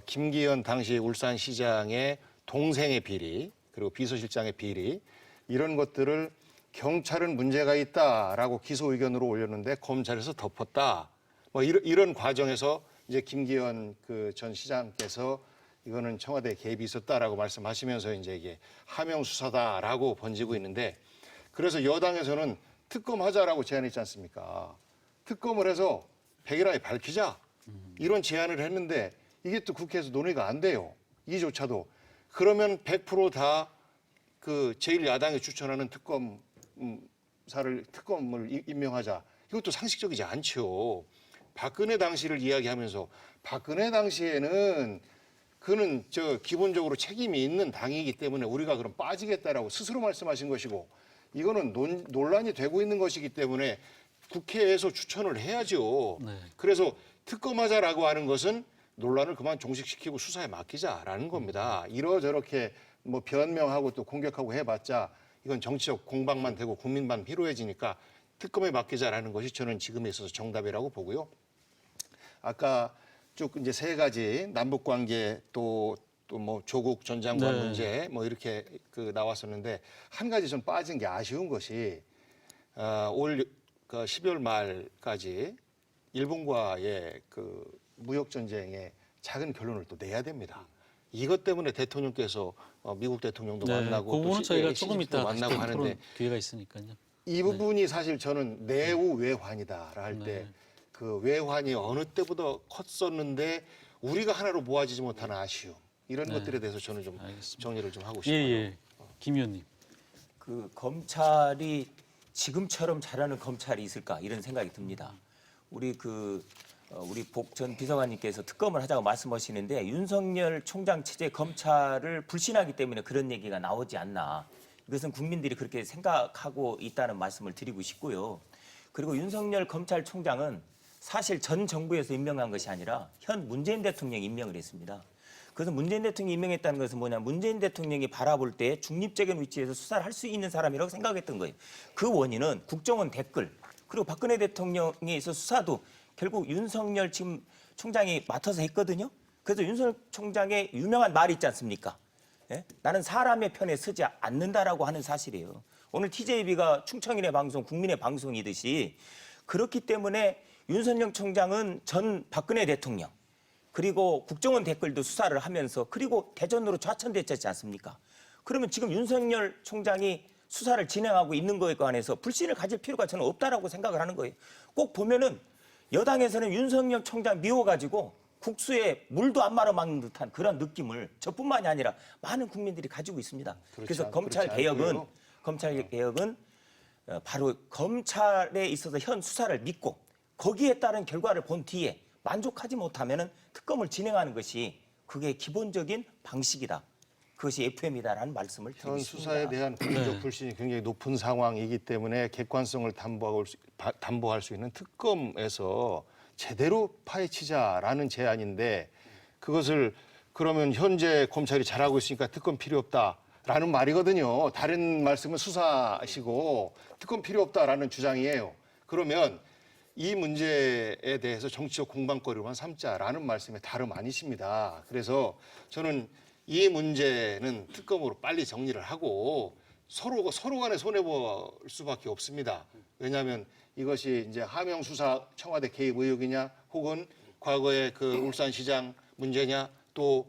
김기현 당시 울산시장의 동생의 비리 그리고 비서실장의 비리 이런 것들을 경찰은 문제가 있다라고 기소 의견으로 올렸는데 검찰에서 덮었다. 뭐 이런 과정에서 이제 김기현 그 전 시장께서 이거는 청와대 개입이 있었다라고 말씀하시면서 이제 이게 하명 수사다라고 번지고 있는데 그래서 여당에서는 특검하자라고 제안했지 않습니까? 특검을 해서 백일하에 밝히자 이런 제안을 했는데 이게 또 국회에서 논의가 안 돼요. 이조차도. 그러면 100% 다 그 제1야당이 추천하는 특검을 임명하자. 이것도 상식적이지 않죠. 박근혜 당시를 이야기하면서 박근혜 당시에는 그는 기본적으로 책임이 있는 당이기 때문에 우리가 그럼 빠지겠다라고 스스로 말씀하신 것이고 이거는 논란이 되고 있는 것이기 때문에 국회에서 추천을 해야죠. 그래서 특검하자라고 하는 것은 논란을 그만 종식시키고 수사에 맡기자라는 겁니다. 이러저렇게 뭐 변명하고 또 공격하고 해봤자 이건 정치적 공방만 되고 국민만 피로해지니까 특검에 맡기자라는 것이 저는 지금에 있어서 정답이라고 보고요. 아까 쭉 이제 세 가지 남북 관계 또 뭐 조국 전 장관 문제 뭐 이렇게 그 나왔었는데 한 가지 좀 빠진 게 아쉬운 것이 올 12월 말까지 일본과의 그 무역 전쟁에 작은 결론을 또 내야 됩니다. 이것 때문에 대통령께서 미국 대통령도 만나고 그 부분은 저희가 시 조금 이따 만나고 토론 하는데 기회가 있으니까요. 이 부분이 사실 저는 내후 외환이다 할 때 네. 그 외환이 어느 때보다 컸었는데 우리가 하나로 모아지지 못하는 아쉬움 이런 것들에 대해서 저는 좀 알겠습니다. 정리를 좀 하고 예, 싶어요. 예. 김 의원님. 그 검찰이 지금처럼 잘하는 검찰이 있을까 이런 생각이 듭니다. 우리 복 전 비서관님께서 특검을 하자고 말씀하시는데 윤석열 총장 체제 검찰을 불신하기 때문에 그런 얘기가 나오지 않나. 이것은 국민들이 그렇게 생각하고 있다는 말씀을 드리고 싶고요. 그리고 윤석열 검찰총장은 사실 전 정부에서 임명한 것이 아니라 현 문재인 대통령이 임명을 했습니다. 그래서 문재인 대통령이 임명했다는 것은 뭐냐, 문재인 대통령이 바라볼 때 중립적인 위치에서 수사를 할 수 있는 사람이라고 생각했던 거예요. 그 원인은 국정원 댓글, 그리고 박근혜 대통령에 있어 수사도 결국 윤석열 지금 총장이 맡아서 했거든요. 그래서 윤석열 총장의 유명한 말이 있지 않습니까? 예? 나는 사람의 편에 서지 않는다라고 하는 사실이에요. 오늘 TJB가 충청인의 방송, 국민의 방송이듯이 그렇기 때문에 윤석열 총장은 전 박근혜 대통령 그리고 국정원 댓글도 수사를 하면서 그리고 대전으로 좌천됐지 않습니까? 그러면 지금 윤석열 총장이 수사를 진행하고 있는 거에 관해서 불신을 가질 필요가 저는 없다라고 생각을 하는 거예요. 꼭 보면은 여당에서는 윤석열 총장 미워가지고 국수에 물도 안 말아 막는 듯한 그런 느낌을 저뿐만이 아니라 많은 국민들이 가지고 있습니다. 그래서 검찰 개혁은 바로 검찰에 있어서 현 수사를 믿고 거기에 따른 결과를 본 뒤에 만족하지 못하면은 특검을 진행하는 것이 그게 기본적인 방식이다. 그것이 FM이다라는 말씀을 드리고 현 있습니다. 수사에 대한 국민적 불신이 굉장히 높은 상황이기 때문에 객관성을 담보할 수 있는 특검에서 제대로 파헤치자라는 제안인데 그것을 그러면 현재 검찰이 잘하고 있으니까 특검 필요 없다라는 말이거든요. 다른 말씀은 수사시고 특검 필요 없다라는 주장이에요. 그러면 이 문제에 대해서 정치적 공방거리로만 삼자라는 말씀에 다름 아니십니다. 그래서 저는 이 문제는 특검으로 빨리 정리를 하고 서로 간에 손해볼 수밖에 없습니다. 왜냐하면 이것이 이제 하명 수사 청와대 개입 의혹이냐, 혹은 과거에 그 울산시장 문제냐, 또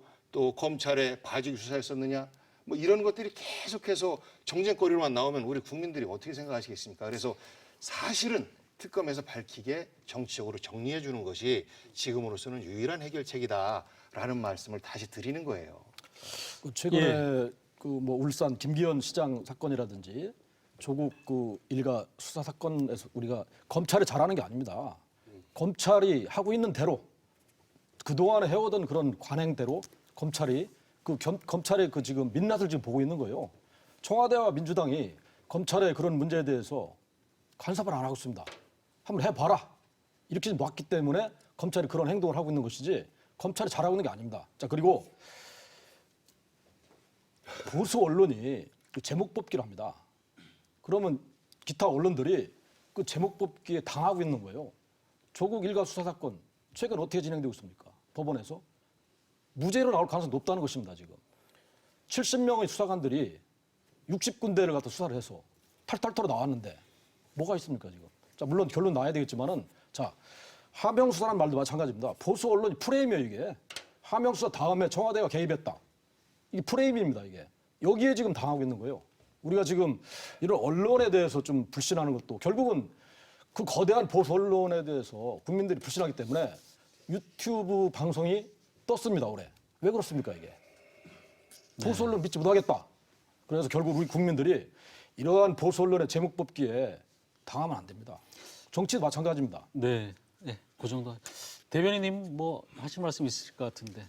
검찰의 봐주기 수사했었느냐, 뭐 이런 것들이 계속해서 정쟁거리로만 나오면 우리 국민들이 어떻게 생각하시겠습니까? 그래서 사실은 특검에서 밝히게 정치적으로 정리해 주는 것이 지금으로서는 유일한 해결책이다라는 말씀을 다시 드리는 거예요. 최근에 그 뭐 울산 김기현 시장 사건이라든지 조국 그 일가 수사 사건에서 우리가 검찰이 잘하는 게 아닙니다. 검찰이 하고 있는 대로 그동안에 해오던 그런 관행대로 검찰이 검찰의 그 지금 민낯을 지금 보고 있는 거예요. 청와대와 민주당이 검찰의 그런 문제에 대해서 간섭을 안 하고 있습니다. 한번 해봐라. 이렇게 놨기 때문에 검찰이 그런 행동을 하고 있는 것이지 검찰이 잘하고 있는 게 아닙니다. 자, 그리고 보수 언론이 그 제목 뽑기를 합니다. 그러면 기타 언론들이 그 제목 뽑기에 당하고 있는 거예요. 조국 일가 수사 사건 최근 어떻게 진행되고 있습니까? 법원에서 무죄로 나올 가능성이 높다는 것입니다. 지금 70명의 수사관들이 60군데를 갖다 수사를 해서 탈탈 털어 나왔는데 뭐가 있습니까 지금? 자, 물론 결론 나야 되겠지만은 자, 하명 수사라는 말도 마찬가지입니다. 보수 언론이 프레임이에요 이게. 하명 수사 다음에 청와대가 개입했다. 이게 프레임입니다 이게. 여기에 지금 당하고 있는 거예요. 우리가 지금 이런 언론에 대해서 좀 불신하는 것도 결국은 그 거대한 보수 언론에 대해서 국민들이 불신하기 때문에 유튜브 방송이 떴습니다 올해. 왜 그렇습니까 이게? 보수 언론 믿지 못하겠다. 그래서 결국 우리 국민들이 이러한 보수 언론의 제목 뽑기에 당하면 안 됩니다. 정치도 마찬가지입니다. 네, 네, 그 정도. 대변인님 뭐 하실 말씀 있으실 것 같은데.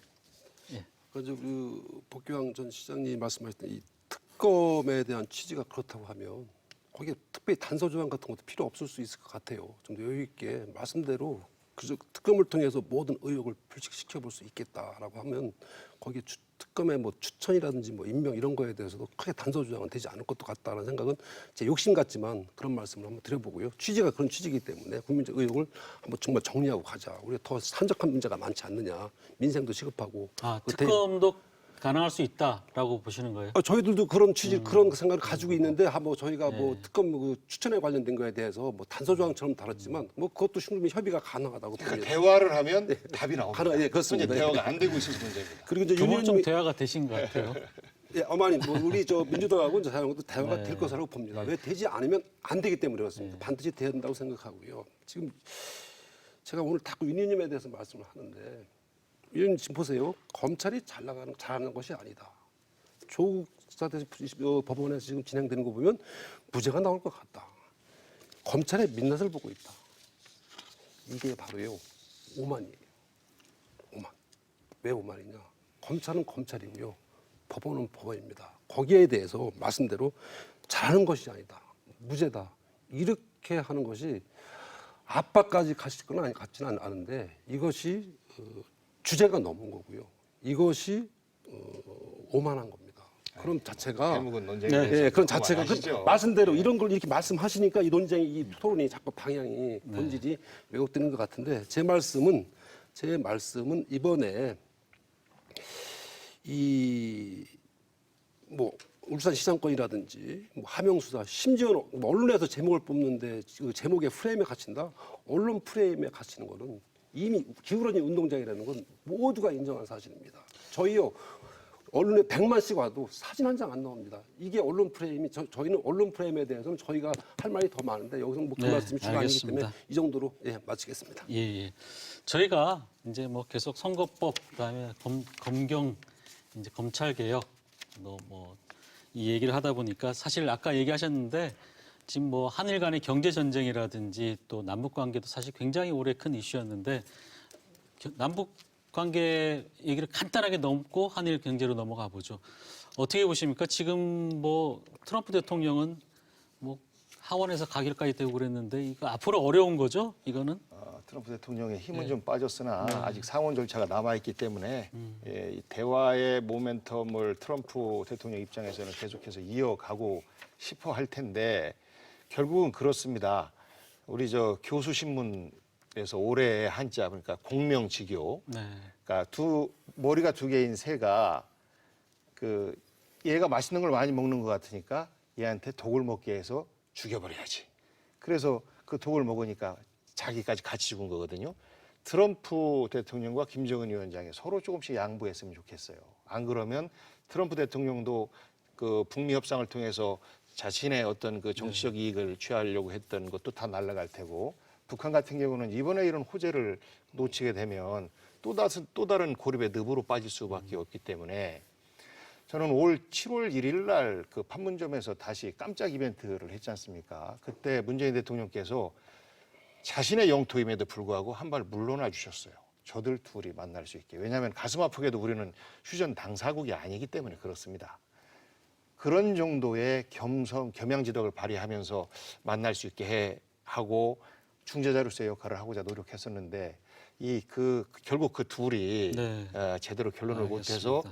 그래서 그 복귀왕 전 시장님 말씀하셨던 이 특검에 대한 취지가 그렇다고 하면 거기에 특별히 단서 조항 같은 것도 필요 없을 수 있을 것 같아요. 좀 더 여유 있게 말씀대로 그 특검을 통해서 모든 의혹을 불식시켜 볼 수 있겠다라고 하면 거기에 특검의 뭐 추천이라든지 뭐 임명 이런 거에 대해서도 크게 단서 조항은 되지 않을 것도 같다는 생각은 제 욕심 같지만 그런 말씀을 한번 드려보고요. 취지가 그런 취지이기 때문에 국민적 의혹을 한번 정말 정리하고 가자. 우리가 더 산적한 문제가 많지 않느냐. 민생도 시급하고. 특검도 가능할 수 있다라고 보시는 거예요? 저희들도 그런 취지, 그런 생각을 가지고 있는데, 뭐 저희가 뭐 특검 그 추천에 관련된 거에 대해서 뭐 단서조항처럼 다뤘지만, 뭐 그것도 충분히 협의가 가능하다고 그러니까 봅니다. 대화를 하면 답이 나옵니다. 예, 그렇습니다. 현재 대화가 안 되고 있어서 문제입니다. 그리고 이제 두 분 좀 윤 의원님이 대화가 되신 것 같아요. 예, 어머니, 뭐 우리 저 민주당하고 이제 자유한국도 대화가 네. 될 것이라고 봅니다. 왜 되지 않으면 안 되기 때문에 그렇습니다. 반드시 돼야 된다고 생각하고요. 지금 제가 오늘 자꾸 윤 의원님에 대해서 말씀을 하는데, 윤 의원님 지금 보세요. 검찰이 잘하는 것이 아니다. 조국 수사 법원에서 지금 진행되는 거 보면 무죄가 나올 것 같다. 검찰의 민낯을 보고 있다. 이게 바로요, 오만이에요. 오만. 왜 오만이냐? 검찰은 검찰이고요, 법원은 법원입니다. 거기에 대해서 말씀대로 잘하는 것이 아니다, 무죄다, 이렇게 하는 것이 압박까지 가실 건 같지는 않은데, 이것이 주제가 넘은 거고요. 이것이 오만한 겁니다. 그런 자체가 대목은 논쟁이 예, 그런 자체가 아시죠? 말씀대로 이런 걸 이렇게 말씀하시니까 이 논쟁이, 이 토론이 자꾸 방향이 본질이 왜곡되는 것 같은데, 제 말씀은 이번에 이 뭐 울산 시장권이라든지 뭐 하명수사, 심지어는 뭐 언론에서 제목을 뽑는데 그 제목의 프레임에 갇힌다. 언론 프레임에 갇히는 거는 이미 기울어진 운동장이라는 건 모두가 인정한 사실입니다. 저희요, 언론에 100만씩 와도 사진 한 장 안 나옵니다. 이게 언론 프레임이, 저희는 언론 프레임에 대해서는 저희가 할 말이 더 많은데, 여기서 뭐 그 네, 말씀이 주가 아니기 때문에 알겠습니다. 이 정도로 마치겠습니다. 예. 저희가 이제 뭐 계속 선거법, 그다음에 검경, 이제 검찰 개혁, 뭐 이 얘기를 하다 보니까, 사실 아까 얘기하셨는데 지금 뭐 한일 간의 경제 전쟁이라든지 또 남북 관계도 사실 굉장히 오래 큰 이슈였는데, 남북 관계 얘기를 간단하게 넘고 한일 경제로 넘어가 보죠. 어떻게 보십니까? 지금 뭐 트럼프 대통령은 뭐 하원에서 가결까지 되고 그랬는데, 이거 앞으로 어려운 거죠? 이거는? 트럼프 대통령의 힘은 좀 빠졌으나 아직 상원 절차가 남아있기 때문에 이 대화의 모멘텀을 트럼프 대통령 입장에서는 계속해서 이어가고 싶어 할 텐데, 결국은 그렇습니다. 우리 저 교수신문에서 올해의 한자, 그러니까 공명지교, 그러니까 머리가 두 개인 새가 얘가 맛있는 걸 많이 먹는 것 같으니까 얘한테 독을 먹게 해서 죽여버려야지. 그래서 그 독을 먹으니까 자기까지 같이 죽은 거거든요. 트럼프 대통령과 김정은 위원장이 서로 조금씩 양보했으면 좋겠어요. 안 그러면 트럼프 대통령도 그 북미 협상을 통해서 자신의 어떤 그 정치적 이익을 취하려고 했던 것도 다 날아갈 테고, 북한 같은 경우는 이번에 이런 호재를 놓치게 되면 또 다른 고립의 늪으로 빠질 수밖에 없기 때문에, 저는 올 7월 1일 날 그 판문점에서 다시 깜짝 이벤트를 했지 않습니까? 그때 문재인 대통령께서 자신의 영토임에도 불구하고 한 발 물러나 주셨어요. 저들 둘이 만날 수 있게. 왜냐하면 가슴 아프게도 우리는 휴전 당사국이 아니기 때문에 그렇습니다. 그런 정도의 겸양지덕을 발휘하면서 만날 수 있게 하고 중재자로서의 역할을 하고자 노력했었는데, 결국 그 둘이 제대로 결론을 못해서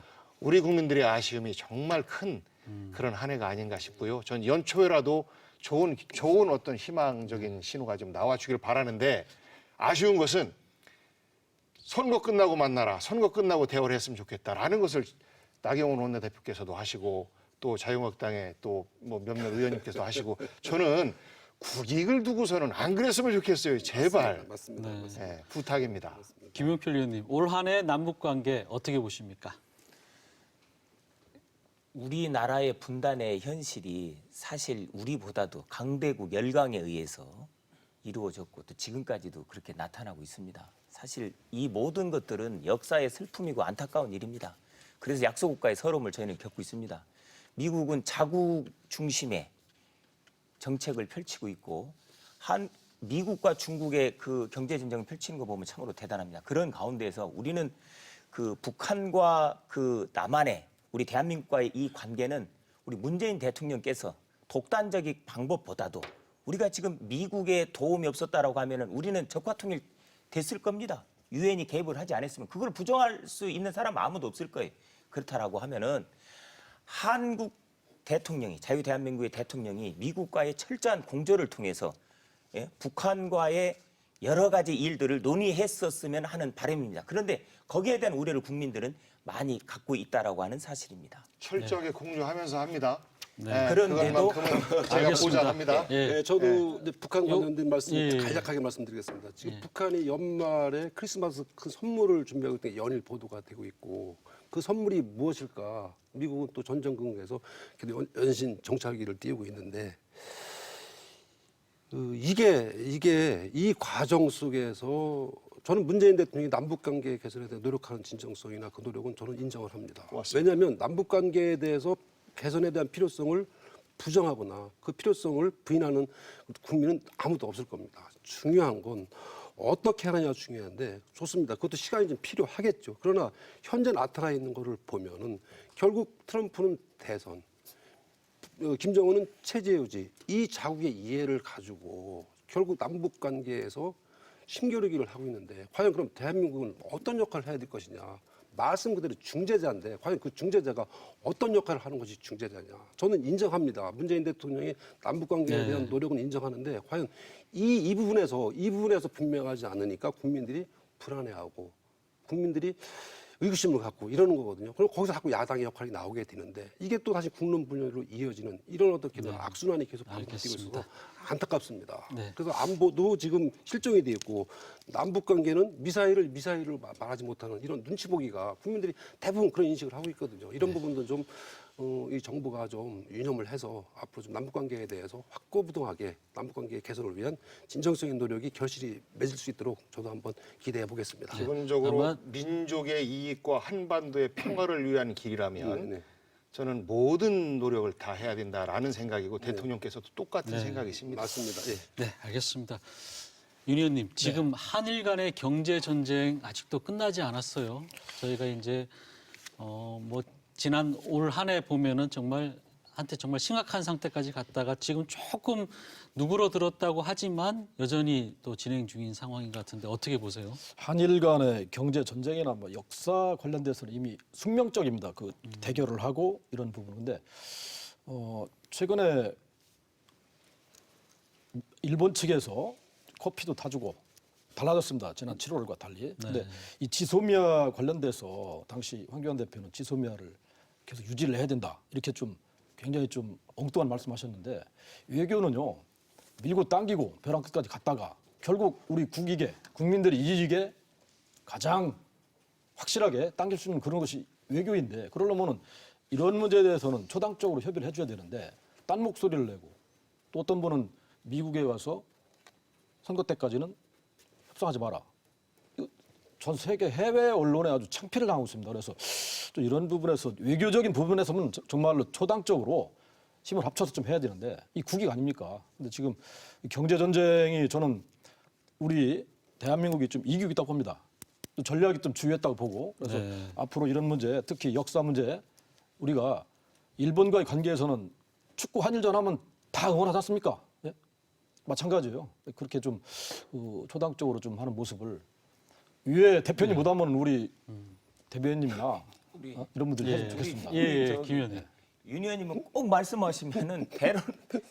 우리 국민들의 아쉬움이 정말 큰 그런 한 해가 아닌가 싶고요. 전 연초에라도 좋은 어떤 희망적인 신호가 좀 나와주길 바라는데, 아쉬운 것은 선거 끝나고 만나라, 선거 끝나고 대화를 했으면 좋겠다라는 것을 나경원 원내대표께서도 하시고, 또 자유한국당의 또 뭐 몇몇 의원님께서도 하시고, 저는 국익을 두고서는 안 그랬으면 좋겠어요. 제발. 맞습니다. 네, 부탁입니다. 김용필 의원님, 올 한 해 남북 관계 어떻게 보십니까? 우리나라의 분단의 현실이 사실 우리보다도 강대국 열강에 의해서 이루어졌고, 또 지금까지도 그렇게 나타나고 있습니다. 사실 이 모든 것들은 역사의 슬픔이고 안타까운 일입니다. 그래서 약소국가의 서러움을 저희는 겪고 있습니다. 미국은 자국 중심의 정책을 펼치고 있고, 미국과 중국의 그 경제 전쟁을 펼치는 거 보면 참으로 대단합니다. 그런 가운데에서 우리는 그 북한과 그 남한의 우리 대한민국과의 이 관계는 우리 문재인 대통령께서 독단적인 방법보다도, 우리가 지금 미국의 도움이 없었다라고 하면은 우리는 적화통일 됐을 겁니다. 유엔이 개입을 하지 않았으면 그걸 부정할 수 있는 사람 아무도 없을 거예요. 그렇다라고 하면은 한국 대통령이, 자유대한민국의 대통령이 미국과의 철저한 공조를 통해서 북한과의 여러 가지 일들을 논의했었으면 하는 바람입니다. 그런데 거기에 대한 우려를 국민들은 많이 갖고 있다라고 하는 사실입니다. 철저하게 공유하면서 합니다. 네. 그런데도 그것만큼은 제가 알겠습니다. 보장합니다. 예. 네, 저도 이제 북한 관련된 말씀 예. 간략하게 말씀드리겠습니다. 지금 예. 북한이 연말에 크리스마스 큰 선물을 준비하고 있는 게 연일 보도가 되고 있고 그 선물이 무엇일까? 미국은 또 전전긍긍해서 연신 정찰기를 띄우고 있는데 이게 이 과정 속에서 저는 문재인 대통령이 남북 관계 개선에 대해 노력하는 진정성이나 그 노력은 저는 인정을 합니다. 고맙습니다. 왜냐하면 남북 관계에 대해서 개선에 대한 필요성을 부정하거나 그 필요성을 부인하는 국민은 아무도 없을 겁니다. 중요한 건 어떻게 하느냐가 중요한데 좋습니다. 그것도 시간이 좀 필요하겠죠. 그러나 현재 나타나 있는 거를 보면은 결국 트럼프는 대선, 김정은은 체제 유지, 이 자국의 이해를 가지고 결국 남북 관계에서 심겨루기를 하고 있는데 과연 그럼 대한민국은 어떤 역할을 해야 될 것이냐. 말씀 그대로 중재자인데 과연 그 중재자가 어떤 역할을 하는 것이 중재자냐. 저는 인정합니다. 문재인 대통령이 남북 관계에 대한 노력은 인정하는데 과연 이 부분에서 분명하지 않으니까 국민들이 불안해하고 국민들이 의구심을 갖고 이러는 거거든요. 그럼 거기서 자꾸 야당의 역할이 나오게 되는데 이게 또 다시 국론 분열로 이어지는 이런 어떻게 악순환이 계속 반복되고 있어서 안타깝습니다. 네. 그래서 안보도 지금 실종이 돼 있고 남북 관계는 미사일을 말하지 못하는 이런 눈치 보기가 국민들이 대부분 그런 인식을 하고 있거든요. 이런 부분도 좀 이 정부가 좀 유념을 해서 앞으로 좀 남북 관계에 대해서 확고부동하게 남북 관계 개선을 위한 진정성인 노력이 결실이 맺을 수 있도록 저도 한번 기대해 보겠습니다. 기본적으로 아마- 민족의 이익과 한반도의 평화를 위한 길이라면 네. 저는 모든 노력을 다 해야 된다라는 생각이고 대통령께서도 똑같은 네. 생각이십니다. 맞습니다. 예. 네, 알겠습니다. 윤 의원님, 지금 한일 간의 경제 전쟁 아직도 끝나지 않았어요. 저희가 이제 뭐 지난 올 한 해 보면은 정말 한때 정말 심각한 상태까지 갔다가 지금 조금 누그러들었다고 하지만 여전히 또 진행 중인 상황인 것 같은데 어떻게 보세요? 한일 간의 경제 전쟁이나 뭐 역사 관련돼서는 이미 숙명적입니다. 그 대결을 하고 이런 부분인데 최근에 일본 측에서 커피도 타주고 달라졌습니다. 지난 7월과 달리. 근데 이 지소미아 관련돼서 당시 황교안 대표는 지소미아를 계속 유지를 해야 된다. 이렇게 좀 굉장히 좀 엉뚱한 말씀하셨는데 외교는요. 밀고 당기고 벼랑 끝까지 갔다가 결국 우리 국익에 국민들이 이익에 가장 확실하게 당길 수 있는 그런 것이 외교인데 그러려면은 이런 문제에 대해서는 초당적으로 협의를 해줘야 되는데 딴 목소리를 내고 또 어떤 분은 미국에 와서 선거 때까지는 협상하지 마라. 전 세계 해외 언론에 아주 창피를 당하고 있습니다. 그래서 또 이런 부분에서 외교적인 부분에서는 정말로 초당적으로 힘을 합쳐서 좀 해야 되는데 이 국익 아닙니까? 근데 지금 경제 전쟁이 저는 우리 대한민국이 좀 이기고 있다고 봅니다. 또 전략이 좀 주요했다고 보고 그래서 앞으로 이런 문제, 특히 역사 문제 우리가 일본과의 관계에서는 축구 한일전 하면 다 응원하지 않습니까? 예? 마찬가지예요. 그렇게 좀 초당적으로 좀 하는 모습을 위에 대표님 못하면 우리 대변인님이나 이런 분들이 해주면 좋겠습니다. 예, 김 의원님. 윤 의원님은 꼭 말씀하시면은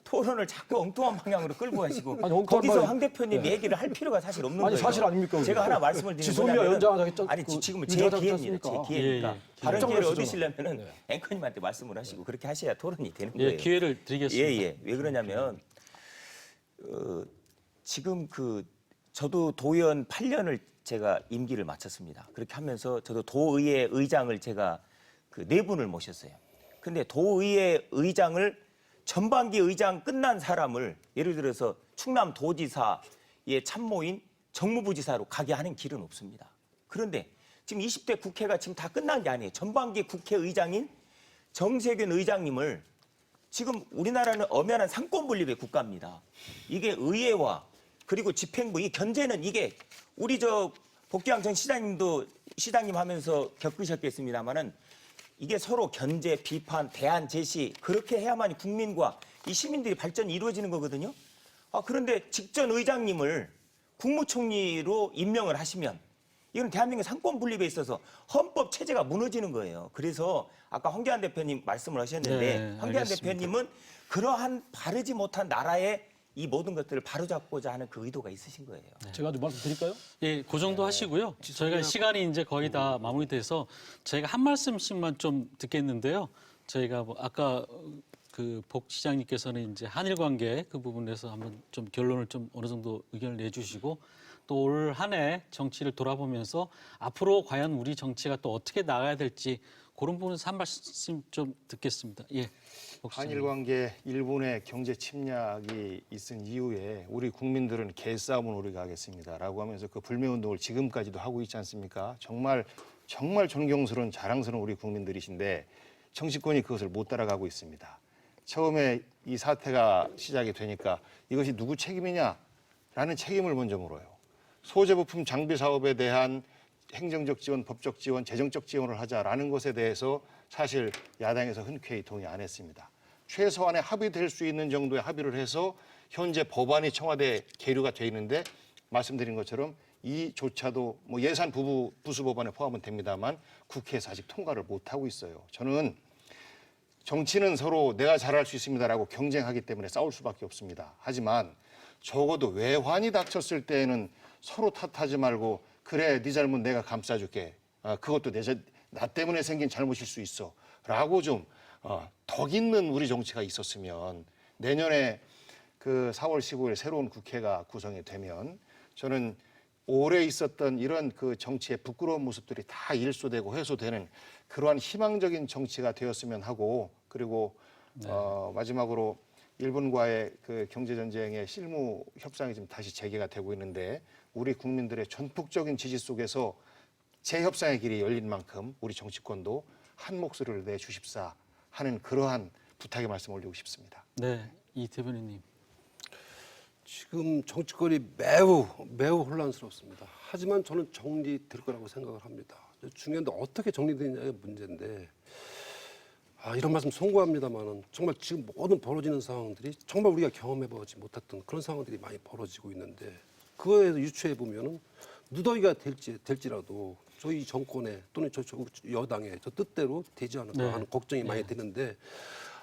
토론을 자꾸 엉뚱한 방향으로 끌고 가시고 아니, 엉뚱한 거기서 방향- 황 대표님 얘기를 할 필요가 사실 없는 아니 거예요. 사실 아닙니까? 그게? 제가 하나 말씀을 드리면 지소미아 뭐냐면은 연장하자겠죠? 아니 그 지금은 제 유지하자지 기회입니다. 않습니까? 제 기회니까 예, 예. 다른 깜짝 기회를 놀랐어요, 얻으시려면은 저는. 앵커님한테 말씀을 하시고 그렇게 하셔야 토론이 되는 예, 거예요. 기회를 드리겠습니다. 예. 왜 그러냐면 지금 저도 도의원 8년을 제가 임기를 마쳤습니다. 그렇게 하면서 저도 도의회 의장을 제가 네 분을 모셨어요. 근데 도의회 의장을 전반기 의장 끝난 사람을 예를 들어서 충남 도지사의 참모인 정무부지사로 가게 하는 길은 없습니다. 그런데 지금 20대 국회가 지금 다 끝난 게 아니에요. 전반기 국회의장인 정세균 의장님을 지금 우리나라는 엄연한 상권분립의 국가입니다. 이게 의회와 그리고 집행부 이 견제는 이게 우리 복귀왕 전 시장님 하면서 겪으셨겠습니다마는 이게 서로 견제, 비판, 대안 제시 그렇게 해야만 국민과 이 시민들이 발전이 이루어지는 거거든요. 그런데 직전 의장님을 국무총리로 임명을 하시면 이건 대한민국 상권 분립에 있어서 헌법 체제가 무너지는 거예요. 그래서 아까 황교안 대표님 말씀을 하셨는데 네, 황교안 알겠습니다. 대표님은 그러한 바르지 못한 나라의 이 모든 것들을 바로잡고자 하는 그 의도가 있으신 거예요. 제가 좀 말씀드릴까요? 예, 그 정도 하시고요. 저희가 시간이 이제 거의 다 마무리돼서 저희가 한 말씀씩만 좀 듣겠는데요. 저희가 뭐 아까 그 복 시장님께서는 이제 한일 관계 그 부분에서 한번 좀 결론을 좀 어느 정도 의견을 내주시고 또 올 한 해 정치를 돌아보면서 앞으로 과연 우리 정치가 또 어떻게 나가야 될지 그런 부분에서 한 말씀 좀 듣겠습니다. 예. 한일 관계 일본의 경제 침략이 있은 이후에 우리 국민들은 개싸움을 우리가 하겠습니다라고 하면서 그 불매운동을 지금까지도 하고 있지 않습니까? 정말 존경스러운 자랑스러운 우리 국민들이신데 정치권이 그것을 못 따라가고 있습니다. 처음에 이 사태가 시작이 되니까 이것이 누구 책임이냐라는 책임을 먼저 물어요. 소재부품 장비 사업에 대한 행정적 지원, 법적 지원, 재정적 지원을 하자라는 것에 대해서 사실 야당에서 흔쾌히 동의 안 했습니다. 최소한의 합의될 수 있는 정도의 합의를 해서 현재 법안이 청와대에 계류가 돼 있는데 말씀드린 것처럼 이조차도 뭐 예산 부수 법안에 포함은 됩니다만 국회에서 아직 통과를 못 하고 있어요. 저는 정치는 서로 내가 잘할 수 있습니다라고 경쟁하기 때문에 싸울 수밖에 없습니다. 하지만 적어도 외환이 닥쳤을 때에는 서로 탓하지 말고 그래 네 잘못 내가 감싸줄게. 그것도 나 때문에 생긴 잘못일 수 있어. 라고 좀 덕 있는 우리 정치가 있었으면 내년에 그 4월 15일 새로운 국회가 구성이 되면 저는 오래 있었던 이런 그 정치의 부끄러운 모습들이 다 일소되고 해소되는 그러한 희망적인 정치가 되었으면 하고 그리고 마지막으로 일본과의 그 경제 전쟁의 실무 협상이 지금 다시 재개가 되고 있는데 우리 국민들의 전폭적인 지지 속에서 재협상의 길이 열린 만큼 우리 정치권도 한 목소리를 내주십사 하는 그러한 부탁의 말씀 올리고 싶습니다. 네, 이 대변인님. 지금 정치권이 매우 혼란스럽습니다. 하지만 저는 정리될 거라고 생각을 합니다. 중요한데 어떻게 정리되느냐의 문제인데 이런 말씀 송구합니다만은 정말 지금 모든 벌어지는 상황들이 정말 우리가 경험해보지 못했던 그런 상황들이 많이 벌어지고 있는데 그거에 유추해 보면은 누더기가 될지라도 저희 정권에 또는 저 여당의 저 뜻대로 되지 않을까 하는 걱정이 많이 드는데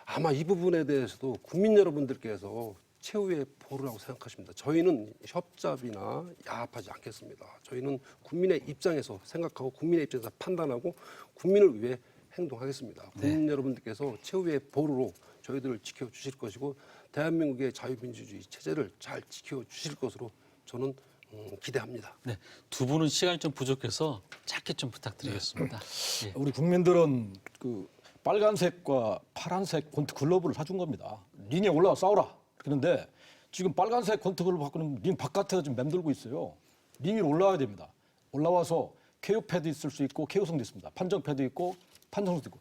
아마 이 부분에 대해서도 국민 여러분들께서 최후의 보루라고 생각하십니다. 저희는 협잡이나 야합하지 않겠습니다. 저희는 국민의 입장에서 생각하고 국민의 입장에서 판단하고 국민을 위해 행동하겠습니다. 국민 여러분들께서 최후의 보루로 저희들을 지켜주실 것이고 대한민국의 자유민주주의 체제를 잘 지켜주실 것으로 저는 기대합니다. 네, 두 분은 시간이 좀 부족해서 짧게 좀 부탁드리겠습니다. 예. 우리 국민들은 그 빨간색과 파란색 권투 글러브를 사준 겁니다. 링에 올라와 싸워라. 그런데 지금 빨간색 권투 글러브 갖고는 링 바깥에서 지금 맴돌고 있어요. 링 위로 올라와야 됩니다. 올라와서 KO 패드 있을 수 있고 KO성도 있습니다. 판정 패드 있고 판정도 있고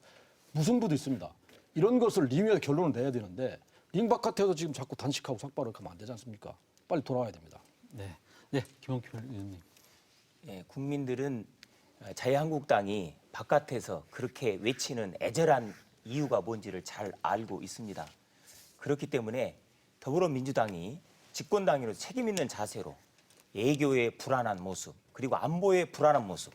무승부도 있습니다. 이런 것을 링 위에서 결론을 내야 되는데 링 바깥에서 지금 자꾸 단식하고 삭발을 하면 안 되지 않습니까? 빨리 돌아와야 됩니다. 네, 김원규 의원님. 예, 국민들은 자유한국당이 바깥에서 그렇게 외치는 애절한 이유가 뭔지를 잘 알고 있습니다. 그렇기 때문에 더불어민주당이 집권당으로서 책임 있는 자세로 외교의 불안한 모습, 그리고 안보의 불안한 모습,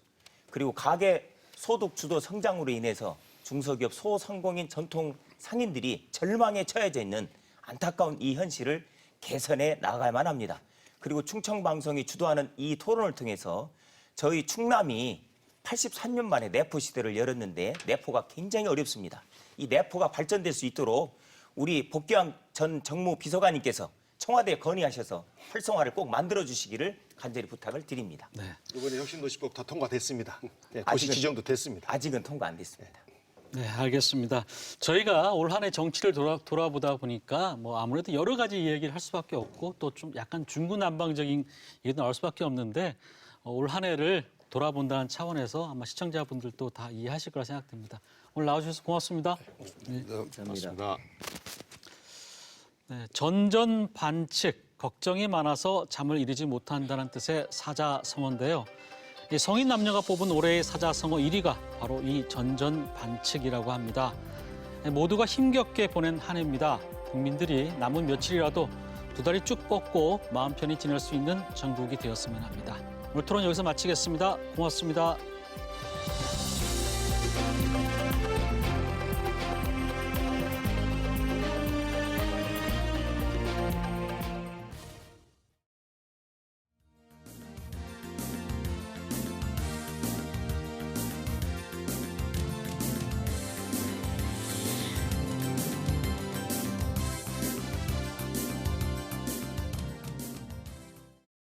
그리고 가계 소득 주도 성장으로 인해서 중소기업 소상공인 전통 상인들이 절망에 처해져 있는 안타까운 이 현실을 개선해 나가야만 합니다. 그리고 충청방송이 주도하는 이 토론을 통해서 저희 충남이 83년 만에 내포 시대를 열었는데 내포가 굉장히 어렵습니다. 이 내포가 발전될 수 있도록 우리 복귀한 전 정무비서관님께서 청와대에 건의하셔서 활성화를 꼭 만들어주시기를 간절히 부탁을 드립니다. 네. 이번에 혁신도시법 다 통과됐습니다. 네, 도시 지정도 됐습니다. 아직은 통과 안 됐습니다. 네, 알겠습니다. 저희가 올 한 해 정치를 돌아보다 보니까 뭐 아무래도 여러 가지 얘기를 할 수밖에 없고 또 좀 약간 중구난방적인 얘기도 나올 수밖에 없는데 올 한 해를 돌아본다는 차원에서 아마 시청자분들도 다 이해하실 거라 생각됩니다. 오늘 나와주셔서 고맙습니다. 네, 감사합니다. 네, 전전 반칙, 걱정이 많아서 잠을 이루지 못한다는 뜻의 사자성어인데요. 이 성인 남녀가 뽑은 올해의 사자성어 1위가 바로 이 전전 반칙이라고 합니다. 모두가 힘겹게 보낸 한 해입니다. 국민들이 남은 며칠이라도 두 다리 쭉 뻗고 마음 편히 지낼 수 있는 전국이 되었으면 합니다. 오늘 토론 여기서 마치겠습니다. 고맙습니다.